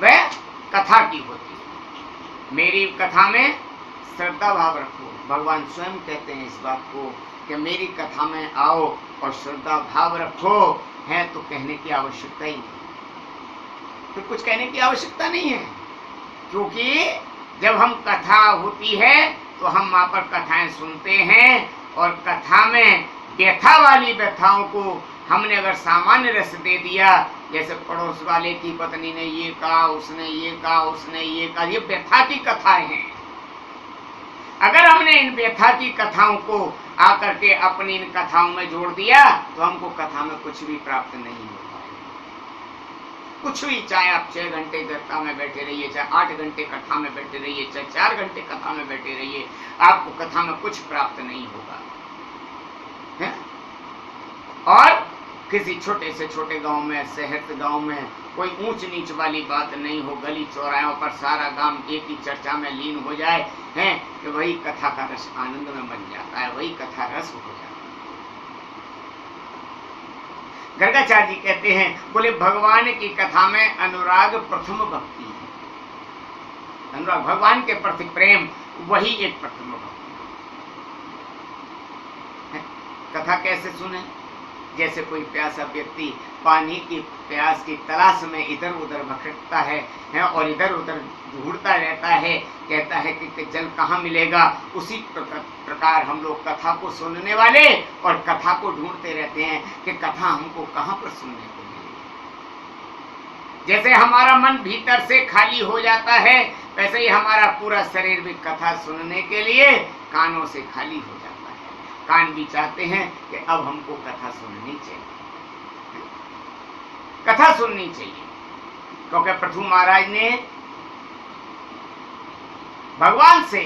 वह कथा की होती है। मेरी कथा में श्रद्धा भाव रखो, भगवान स्वयं कहते हैं इस बात को कि मेरी कथा में आओ और श्रद्धा भाव रखो, है तो कहने की आवश्यकता ही नहीं, फिर कुछ कहने की आवश्यकता नहीं है। क्योंकि जब हम कथा होती है तो हम वहां पर कथाएं सुनते हैं, और कथा में व्यथा वाली व्यथाओं को हमने अगर सामान्य रस दे दिया, जैसे पड़ोस वाले की पत्नी ने ये कहा, उसने ये कहा, उसने ये कहा, ये व्यथा की कथाएं हैं। अगर हमने इन व्यथा की कथाओं को आकर के अपनी इन कथाओं में जोड़ दिया तो हमको कथा में कुछ भी प्राप्त नहीं होता है, कुछ भी। चाहे आप 6 घंटे कथा में बैठे रहिए, चाहे 8 घंटे कथा में बैठे रहिए, चाहे 4 घंटे कथा में बैठे रहिए, आपको कथा में कुछ प्राप्त नहीं होगा। है? और किसी छोटे से छोटे गांव में, शहर गांव में कोई ऊंच नीच वाली बात नहीं हो, गली चौराहों पर सारा गांव एक ही चर्चा में लीन हो जाए, हैं कि वही कथा का रस आनंद में बन जाता है, वही कथा रस हो जाता है। गर्गाचार्य जी कहते हैं, बोले भगवान की कथा में अनुराग प्रथम भक्ति है, अनुराग भगवान के प्रति प्रेम वही एक प्रथम भक्ति है। कथा कैसे सुने? जैसे कोई प्यासा व्यक्ति पानी की प्यास की तलाश में इधर उधर भटकता है और इधर उधर ढूंढता रहता है, कहता है कि जल कहाँ मिलेगा। उसी प्रकार हम लोग कथा को सुनने वाले और कथा को ढूंढते रहते हैं कि कथा हमको कहाँ पर सुनने को मिलेगी। जैसे हमारा मन भीतर से खाली हो जाता है, वैसे ही हमारा पूरा शरीर भी कथा सुनने के लिए कानों से खाली हो जाता है। कान भी चाहते हैं कि अब हमको कथा सुननी चाहिए, कथा सुननी चाहिए। क्योंकि पृथु महाराज ने भगवान से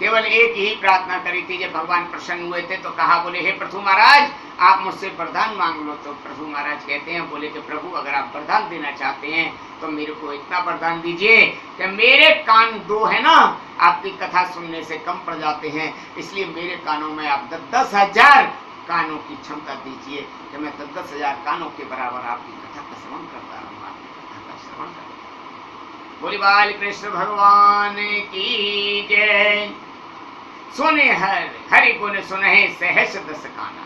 केवल एक ही प्रार्थना करी थी। जब भगवान प्रसन्न हुए थे तो कहा, बोले हे पृथु महाराज, आप मुझसे वरदान मांग लो। तो प्रभु महाराज कहते हैं, बोले कि प्रभु अगर आप वरदान देना चाहते हैं तो मेरे को इतना वरदान दीजिए कि मेरे कान दो है ना, आपकी कथा सुनने से कम पड़ जाते हैं, इसलिए मेरे कानों में आप 10,000 कानों की क्षमता दीजिए कि मैं 10,000 कानों के बराबर आपकी कथा का श्रवण करता रहूंगा, आपकी कथा का श्रवण करूंगा। बोली बाल कृष्ण भगवान की जय। सुने हरि गुण सुनहि सहस दस काना।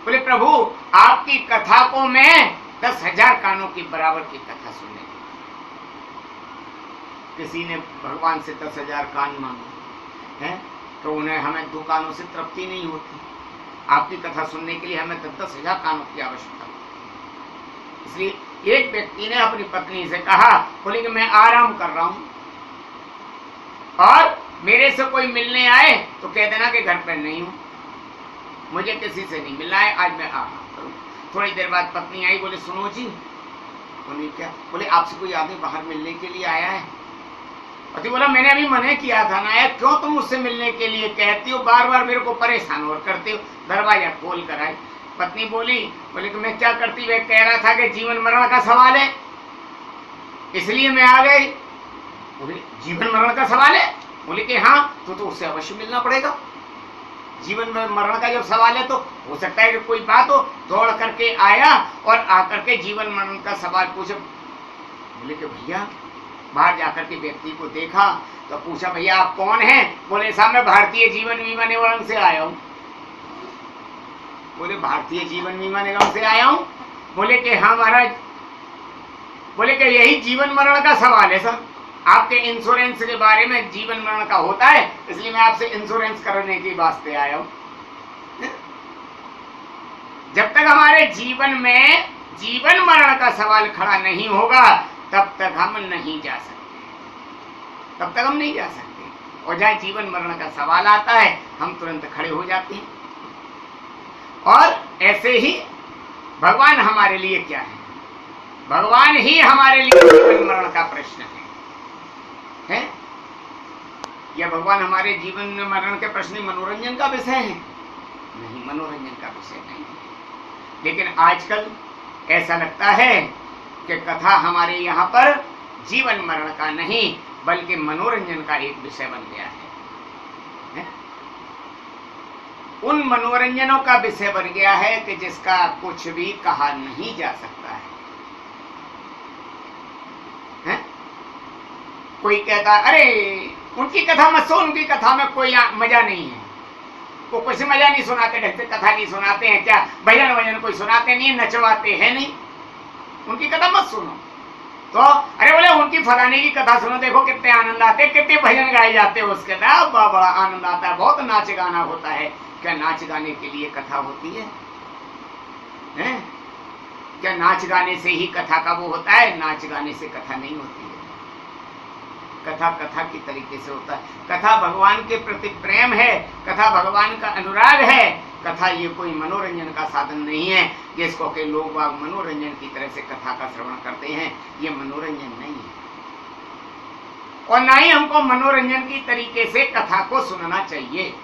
बोले प्रभु आपकी कथा को मैं 10,000 कानों की बराबर की कथा सुने। किसी ने भगवान से 10,000 कान मांगे हैं तो उन्हें हमें 2 कानों से तृप्ति नहीं होती। आपकी कथा सुनने के लिए हमें 10,000 कानों की आवश्यकता होती। इसलिए एक व्यक्ति ने अपनी पत्नी से कहा, बोले कि मैं आराम कर रहा हूं और मेरे से कोई मिलने आए तो कह देना कि घर पर नहीं हूं, मुझे किसी से नहीं मिलना है, आज मैं आराम करूं। थोड़ी देर बाद पत्नी आई, बोले सुनो जी। बोले क्या? बोले आपसे कोई आदमी बाहर मिलने के लिए आया है। पति बोला मैंने अभी मना किया था ना, यार क्यों तुम मुझसे मिलने के लिए कहती हो, बार बार मेरे को परेशान और करते हो। दरवाजा खोल कर आई। पत्नी बोली, बोले कि मैं क्या करती, वह कह रहा था कि जीवन मरण का सवाल है इसलिए मैं आ गई। बोले जीवन मरण का सवाल है? बोले कि हाँ, तो उससे अवश्य मिलना पड़ेगा। जीवन में मरण का जब सवाल है तो हो सकता है कि कोई बात हो, दौड़ करके आया और आकर के जीवन मरण का सवाल पूछे। बोले कि भैया, बाहर जाकर के व्यक्ति को देखा तो पूछा, भैया आप कौन हैं? बोले साहब मैं भारतीय जीवन बीमा निगम से आया हूँ। बोले भारतीय जीवन बीमा निगम से आया हूँ? बोले कि हाँ महाराज। बोले कि यही जीवन मरण का सवाल है सर, आपके इंश्योरेंस के बारे में जीवन मरण का होता है, इसलिए मैं आपसे इंश्योरेंस करने के वास्ते आया हूं। जब तक हमारे जीवन में जीवन मरण का सवाल खड़ा नहीं होगा तब तक हम नहीं जा सकते, तब तक हम नहीं जा सकते। और जहां जीवन मरण का सवाल आता है हम तुरंत खड़े हो जाते हैं। और ऐसे ही भगवान हमारे लिए क्या है? भगवान ही हमारे लिए जीवन मरण का प्रश्न है? या भगवान हमारे जीवन में मरण के प्रश्न मनोरंजन का विषय है? नहीं, मनोरंजन का विषय नहीं है। लेकिन आजकल ऐसा लगता है कि कथा हमारे यहाँ पर जीवन मरण का नहीं बल्कि मनोरंजन का एक विषय बन गया है? उन मनोरंजनों का विषय बन गया है कि जिसका कुछ भी कहा नहीं जा सकता है। कोई कहता अरे उनकी कथा मत सुन, उनकी कथा में कोई मजा नहीं है, वो कुछ मजा नहीं सुनाते, ढंग से कथा नहीं सुनाते हैं, क्या भजन वजन कोई सुनाते नहीं, नचवाते हैं नहीं, उनकी कथा मत सुनो। तो अरे बोले उनकी फलाने की कथा सुनो, देखो कितने आनंद आते, कितने भजन गाए जाते हैं, उसके बड़ा आनंद आता है, बहुत नाच गाना होता है। क्या नाच गाने के लिए कथा होती है? क्या नाच गाने से ही कथा का वो होता है? नाच गाने से कथा नहीं होती है। कथा कथा की तरीके से होता है। कथा भगवान के प्रति प्रेम है, कथा भगवान का अनुराग है। कथा ये कोई मनोरंजन का साधन नहीं है जिसको के लोग बाग मनोरंजन की तरह से कथा का श्रवण करते हैं। ये मनोरंजन नहीं है और ना ही हमको मनोरंजन की तरीके से कथा को सुनना चाहिए।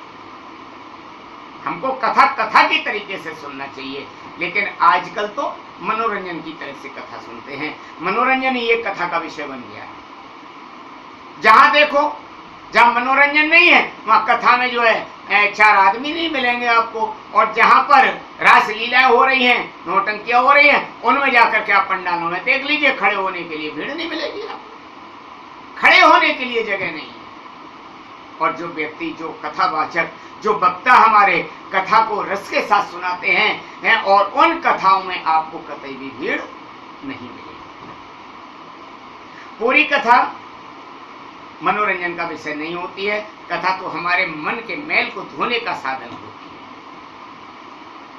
हमको कथा कथा की तरीके से सुनना चाहिए। लेकिन आजकल तो मनोरंजन की तरह से कथा सुनते हैं। मनोरंजन ये कथा का विषय बन गया है। जहां देखो, जहां मनोरंजन नहीं है वहां कथा में जो है 4 आदमी नहीं मिलेंगे आपको। और जहां पर रासलीलाएं हो रही हैं, नौटंकियां हो रही हैं, उनमें जाकर के आप पंडालों में देख लीजिए, खड़े होने के लिए भीड़ नहीं मिलेगी आपको, खड़े होने के लिए जगह नहीं है। और जो व्यक्ति, जो कथावाचक, जो वक्ता हमारे कथा को रस के साथ सुनाते हैं और उन कथाओं में आपको कतई भी भीड़ नहीं मिलेगी। पूरी कथा मनोरंजन का विषय नहीं होती है। कथा तो हमारे मन के मैल को धोने का साधन होती है।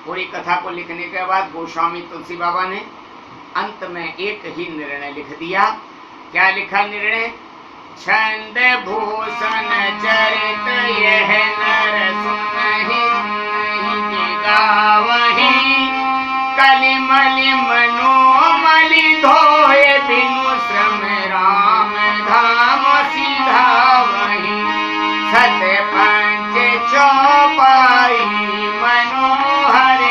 पूरी कथा को लिखने के बाद गोस्वामी तुलसी बाबा ने अंत में एक ही निर्णय लिख दिया। क्या लिखा निर्णय? छंद भूषण चरित यह नर सुनहि गावहि, कलिमलि मनोमलि धोए बिनु श्रम राम धाम सिधावहि, सत पंच चौपाई मनोहर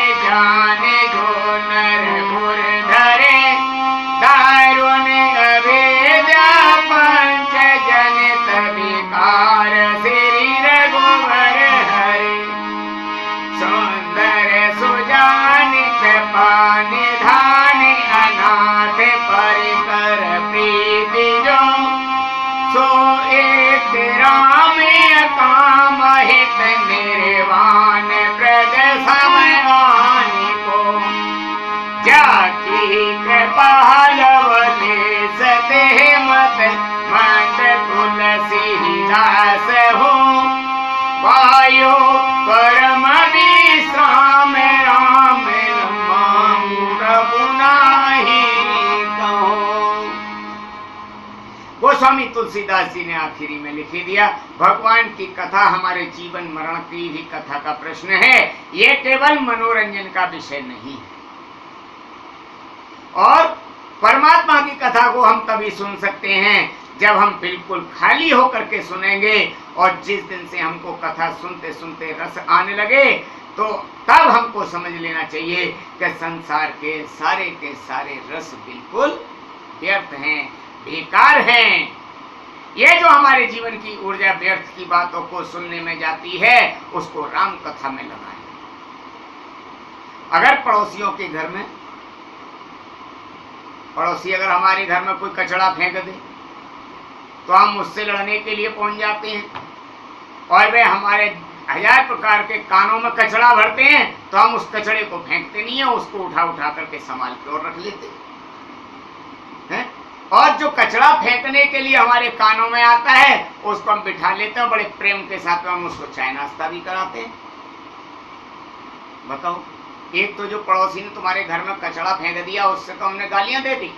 नित निर्वाण प्रद समयानी को जाकी कृपा लवले सते मत मत तुलसीदास हो वायु परम विश्राम राम नमामि प्रभु नाही कहो। गोस्वामी तुलसीदास जी ने आखिरी में लिख दिया, भगवान की कथा हमारे जीवन मरण की भी कथा का प्रश्न है, ये केवल मनोरंजन का विषय नहीं है। और परमात्मा की कथा को हम तभी सुन सकते हैं जब हम बिल्कुल खाली होकर के सुनेंगे, और जिस दिन से हमको कथा सुनते सुनते रस आने लगे तो तब हमको समझ लेना चाहिए कि संसार के सारे रस बिल्कुल व्यर्थ हैं, बेकार हैं। ये जो हमारे जीवन की ऊर्जा व्यर्थ की बातों को सुनने में जाती है, उसको राम कथा में लगाएं। अगर पड़ोसियों के घर में, पड़ोसी अगर हमारे घर में कोई कचरा फेंक दे तो हम उससे लड़ने के लिए पहुंच जाते हैं, और वे हमारे 1000 प्रकार के कानों में कचरा भरते हैं तो हम उस कचरे को फेंकते नहीं है, उसको उठा करके संभाल के और रख लेते हैं। और जो कचरा फेंकने के लिए हमारे कानों में आता है उसको हम बिठा लेते हैं, बड़े प्रेम के साथ हम उसको चाय नाश्ता भी कराते हैं। बताओ, एक तो जो पड़ोसी ने तुम्हारे घर में कचरा फेंक दिया उससे तो हमने गालियां दे दी,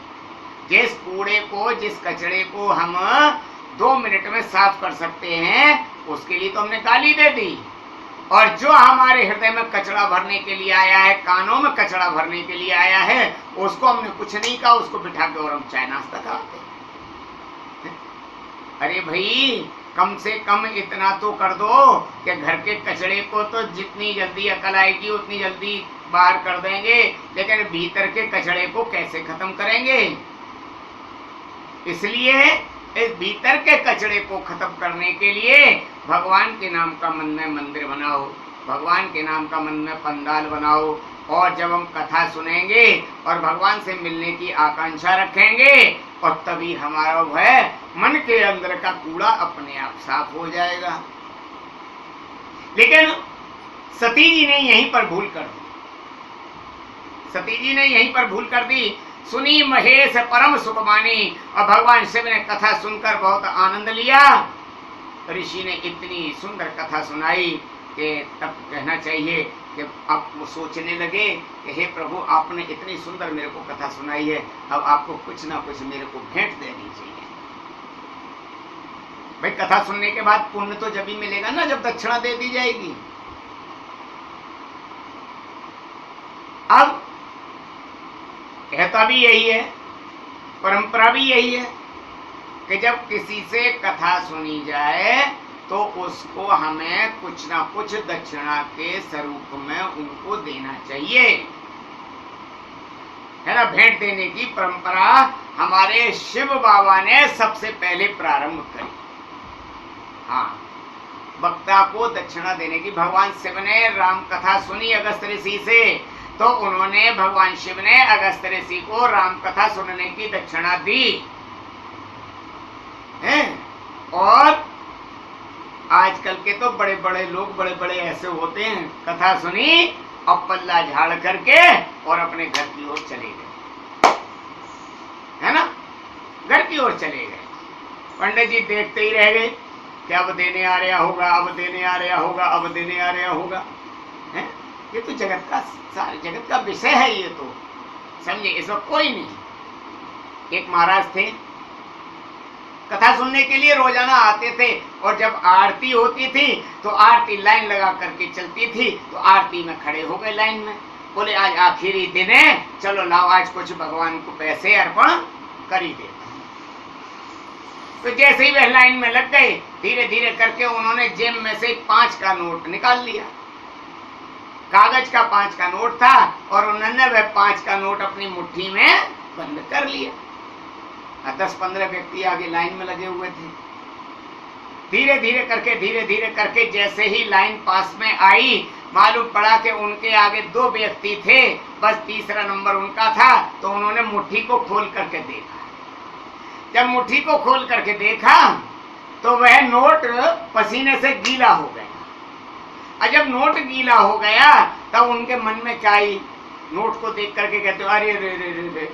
जिस कूड़े को, जिस कचरे को हम 2 मिनट में साफ कर सकते हैं उसके लिए तो हमने गाली दे दी, और जो हमारे हृदय में कचरा भरने के लिए आया है, कानों में कचरा भरने के लिए आया है, उसको हमने कुछ नहीं कहा, उसको बिठा के और हम चाय नाश्ता कराते हैं। अरे भाई, कम से कम इतना तो कर दो कि घर के कचरे को तो जितनी जल्दी अकल आएगी उतनी जल्दी बाहर कर देंगे, लेकिन भीतर के कचरे को कैसे खत्म करेंगे? इसलिए इस भीतर के कचरे को खत्म करने के लिए भगवान के नाम का मन में मंदिर बनाओ, भगवान के नाम का मन में पंडाल बनाओ, और जब हम कथा सुनेंगे और भगवान से मिलने की आकांक्षा रखेंगे, और तभी हमारा वह मन के अंदर का कूड़ा अपने आप साफ हो जाएगा। लेकिन सती जी ने यहीं पर भूल कर दी, सती जी ने यहीं पर भूल कर दी। सुनी महेश परम सुख मानी, और भगवान शिव ने कथा सुनकर बहुत आनंद लिया। ऋषि ने इतनी सुंदर कथा सुनाई कि तब कहना चाहिए कि आप सोचने लगे कि हे प्रभु, आपने इतनी सुंदर मेरे को कथा सुनाई है, अब आपको कुछ ना कुछ मेरे को भेंट देनी चाहिए। भाई, कथा सुनने के बाद पुण्य तो जब ही मिलेगा ना जब दक्षिणा दे दी जाएगी। अब कहता भी यही है, परंपरा भी यही है कि जब किसी से कथा सुनी जाए तो उसको हमें कुछ ना कुछ दक्षिणा के स्वरूप में उनको देना चाहिए, है ना। भेंट देने की परंपरा हमारे शिव बाबा ने सबसे पहले प्रारंभ करी। हाँ, वक्ता को दक्षिणा देने की। भगवान शिव ने राम कथा सुनी अगस्त ऋषि से, तो उन्होंने, भगवान शिव ने अगस्त ऋषि को राम कथा सुनने की दक्षिणा दी है। और आजकल के तो बड़े बड़े लोग, बड़े बड़े ऐसे होते हैं, कथा सुनी और पल्ला झाड़ करके और अपने घर की ओर चले गए, है ना, घर की ओर चले गए। पंडित जी देखते ही रह गए कि अब देने आ रहा होगा, अब देने आ रहा होगा, अब देने आ रहा होगा, है। ये तो जगत का, सारे जगत का विषय है, ये तो समझे, इसमें कोई नहीं। एक महाराज थे, कथा सुनने के लिए रोजाना आते थे, और जब आरती होती थी तो आरती लाइन लगा करके चलती थी, तो आरती में खड़े हो गए लाइन में। बोले आज आखिरी दिन है, चलो लाओ आज कुछ भगवान को पैसे अर्पण कर ही देते। तो जैसे ही वह लाइन में लग गए, धीरे धीरे करके उन्होंने जेब में से 5 का नोट निकाल लिया। कागज का 5 का नोट था, और उन्होंने वह 5 का नोट अपनी मुट्ठी में बंद कर लिया। 10-15 व्यक्ति आगे लाइन में लगे हुए थे। धीरे धीरे करके जैसे ही लाइन पास में आई, मालूम पड़ा कि उनके आगे 2 व्यक्ति थे, बस तीसरा नंबर उनका था। तो उन्होंने मुट्ठी को खोल करके देखा। जब मुट्ठी को खोल करके देखा तो वह नोट पसीने से गीला हो गया। और जब नोट गीला हो गया तब उनके मन में क्या आई, नोट को देख करके कहते हो अरे रे रे रे रे,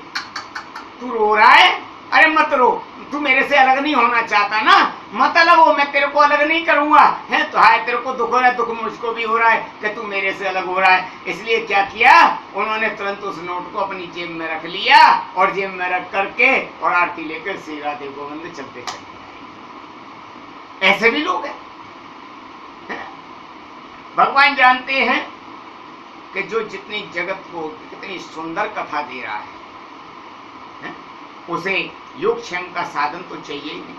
तू रो रहा है, अरे मत रो, तू मेरे से अलग नहीं होना चाहता ना, मत अलग हो, मैं तेरे को अलग नहीं करूंगा, है तो हाय तेरे को दुख हो रहा है, दुख मुझको भी हो रहा है कि तू मेरे से अलग हो रहा है। इसलिए क्या किया, उन्होंने तुरंत उस नोट को अपनी जेब में रख लिया और जेब में रख करके और आरती लेकर श्री राधे गोविंद चलते चलते। ऐसे भी लोग हैं। भगवान जानते हैं कि जो जितनी जगत को कितनी सुंदर कथा दे रहा है, उसे योगक्षेम का साधन तो चाहिए ही नहीं,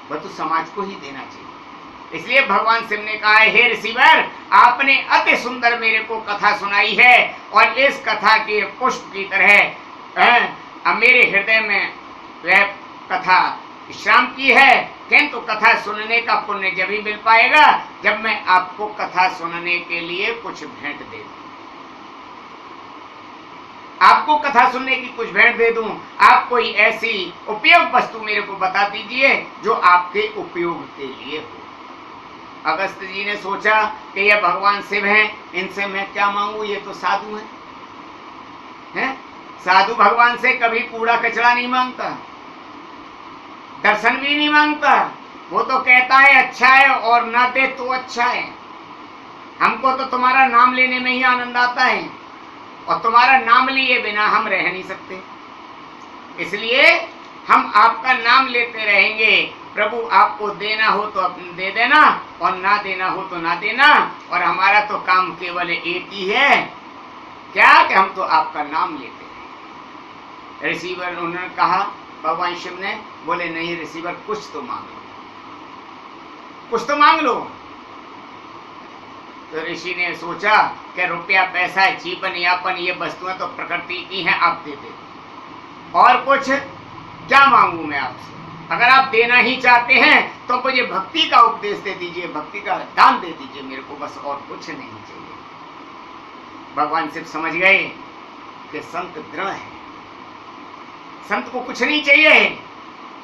वह तो समाज को ही देना चाहिए। इसलिए भगवान शिव ने कहा है, हे ऋषिवर, आपने अति सुंदर मेरे को कथा सुनाई है और इस कथा के पुष्प की तरह मेरे हृदय में वह कथा विश्राम की है, किंतु कथा सुनने का पुण्य जब ही मिल पाएगा जब मैं आपको कथा सुनने के लिए कुछ भेंट दे दूं, आपको कथा सुनने की कुछ भेंट दे दूं। आप कोई ऐसी उपयोग वस्तु मेरे को बता दीजिए जो आपके उपयोग के लिए हो। अगस्त जी ने सोचा कि ये भगवान शिव हैं, इनसे मैं क्या मांगू, ये तो साधु हैं। साधु भगवान से कभी कूड़ा कचरा नहीं मांगता, दर्शन भी नहीं मांगता, वो तो कहता है अच्छा है और ना दे तो अच्छा है, हमको तो तुम्हारा नाम लेने में ही आनंद आता है और तुम्हारा नाम लिए बिना हम रह नहीं सकते, इसलिए हम आपका नाम लेते रहेंगे। प्रभु आपको देना हो तो दे देना और ना देना हो तो ना देना, और हमारा तो काम केवल एक ही है, क्या कि हम तो आपका नाम लेते हैं। ऋषिवर उन्होंने कहा, भगवान शिव ने बोले नहीं ऋषिवर, कुछ तो मांग लो, कुछ तो मांग लो। तो ऋषि ने सोचा कि रुपया पैसा जीवन यापन ये वस्तुएं तो प्रकृति की हैं, आप दे दे, और कुछ क्या मांगू मैं आपसे, अगर आप देना ही चाहते हैं तो मुझे भक्ति का उपदेश दे दीजिए, भक्ति का दान दे दीजिए मेरे को, बस और कुछ नहीं चाहिए। भगवान शिव समझ गए कि संत दृढ़ है, संत को कुछ नहीं चाहिए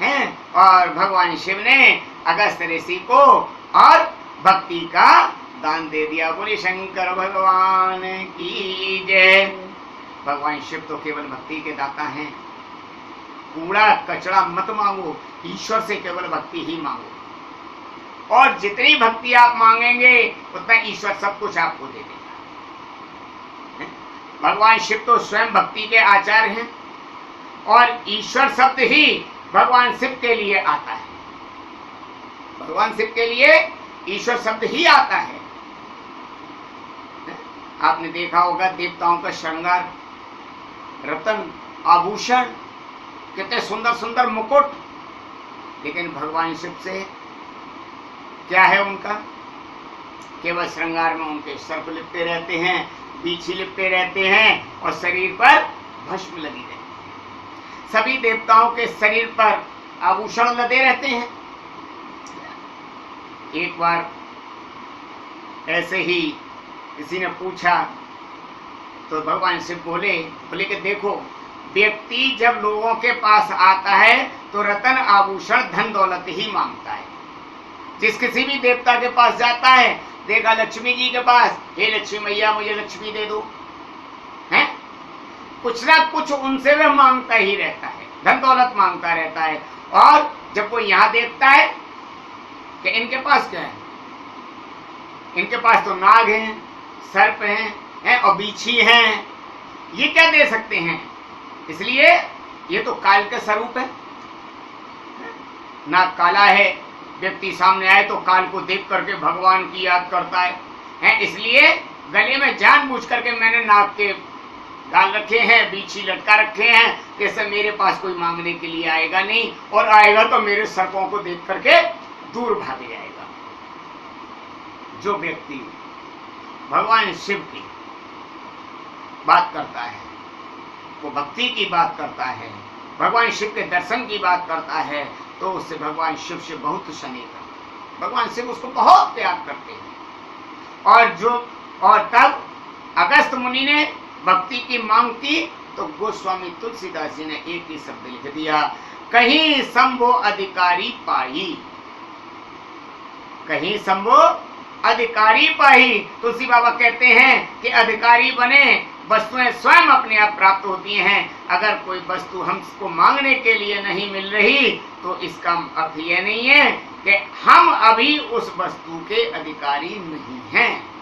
हैं, और भगवान शिव ने अगस्त ऋषि को और भक्ति का दान दे दिया। बोले शंकर भगवान की जय। भगवान शिव तो केवल भक्ति के दाता हैं, कूड़ा कचरा मत मांगो, ईश्वर से केवल भक्ति ही मांगो, और जितनी भक्ति आप मांगेंगे उतना ईश्वर सब कुछ आपको दे देगा। भगवान शिव तो स्वयं भक्ति के आचार्य हैं और ईश्वर शब्द ही भगवान शिव के लिए आता है, भगवान शिव के लिए ईश्वर शब्द ही आता है। आपने देखा होगा देवताओं का श्रृंगार, रतन आभूषण, कितने सुंदर सुंदर मुकुट, लेकिन भगवान शिव से क्या है उनका, केवल श्रृंगार में उनके सर्प लिपटे रहते हैं, बीछी लिपटे रहते हैं और शरीर पर भस्म लगी रहती है। सभी देवताओं के शरीर पर आभूषण लदे रहते हैं। एक बार ऐसे ही किसी ने पूछा तो भगवान शिव बोले कि देखो, व्यक्ति जब लोगों के पास आता है तो रतन आभूषण धन दौलत ही मांगता है। जिस किसी भी देवता के पास जाता है, देखा लक्ष्मी जी के पास, हे लक्ष्मी मैया मुझे लक्ष्मी दे दो, हैं, कुछ ना कुछ उनसे वह मांगता ही रहता है, धन दौलत मांगता रहता है। और जब वो यहाँ देखता है कि इनके पास क्या है, इनके पास तो नाग हैं, सर्प हैं और बीछी हैं, ये क्या दे सकते हैं, इसलिए ये तो काल के स्वरूप है। नाग काला है, व्यक्ति सामने आए तो काल को देख करके भगवान की याद करता है, इसलिए गले में जानबूझ करके मैंने नाग के डाल रखे हैं, बीछी लटका रखे हैं, जैसे मेरे पास कोई मांगने के लिए आएगा नहीं, और आएगा तो मेरे सर्पों को देख करके दूर भाग जाएगा। जो व्यक्ति भगवान शिव की बात करता है, वो भक्ति की बात करता है, भगवान शिव के दर्शन की बात करता है, तो उससे भगवान शिव से बहुत स्नेह करता है, भगवान शिव उसको बहुत प्यार करते हैं। और तब अगस्त मुनि ने भक्ति की मांग की तो गोस्वामी तुलसीदास जी ने एक ही शब्द लिख दिया, कहीं शंभो अधिकारी पाई, कहीं संभो अधिकारी पाही। तुलसी बाबा कहते हैं कि अधिकारी बने, वस्तुएं स्वयं अपने आप प्राप्त होती हैं। अगर कोई वस्तु हमको मांगने के लिए नहीं मिल रही तो इसका अर्थ यह नहीं है कि हम अभी उस वस्तु के अधिकारी नहीं हैं।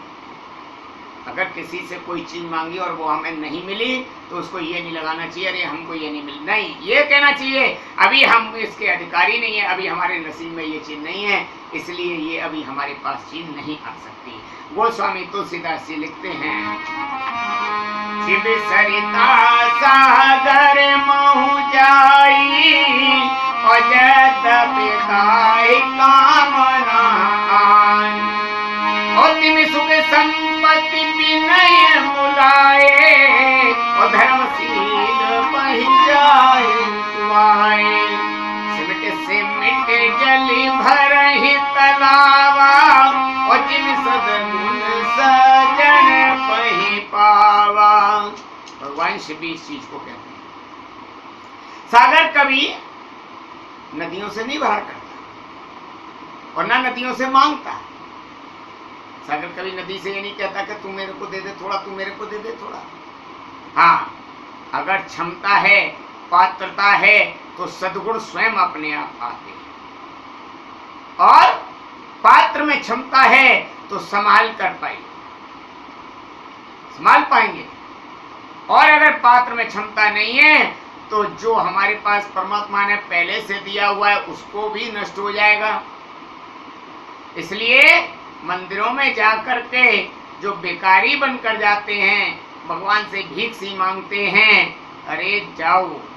अगर किसी से कोई चीज मांगी और वो हमें नहीं मिली तो उसको ये नहीं लगाना चाहिए अरे हमको ये नहीं मिली, नहीं, ये कहना चाहिए अभी हम इसके अधिकारी नहीं है, अभी हमारे नसीब में ये चीज नहीं है, इसलिए ये अभी हमारे पास चीज नहीं आ सकती। गोस्वामी तुलसीदास जी लिखते हैं, शिव सरिता सागर महु जाई और जदपि काई कामना आन, और तिमि सुख संपत्ति विनय मुलाए और धर्मशील बहि जाए सुआए। सिमट सिमट जलि भरहि तलावा और जिन सदगुण सजन पहि पावा। भगवान शिव इस चीज को कहते हैं। सागर कभी नदियों से नहीं भरा करता और ना नदियों से मांगता। सागर कभी नदी से ये नहीं कहता कि तू मेरे को दे दे थोड़ा, तू मेरे को दे दे थोड़ा। हाँ, अगर क्षमता है, पात्रता है तो सद्गुण स्वयं अपने आप आते हैं, और पात्र में क्षमता है तो संभाल पाएंगे। और अगर पात्र में क्षमता नहीं है तो जो हमारे पास परमात्मा ने पहले से दिया हुआ है उसको भी नष्ट हो जाएगा। इसलिए मंदिरों में जाकर के जो बेकारी बनकर जाते हैं, भगवान से भीख सी मांगते हैं, अरे जाओ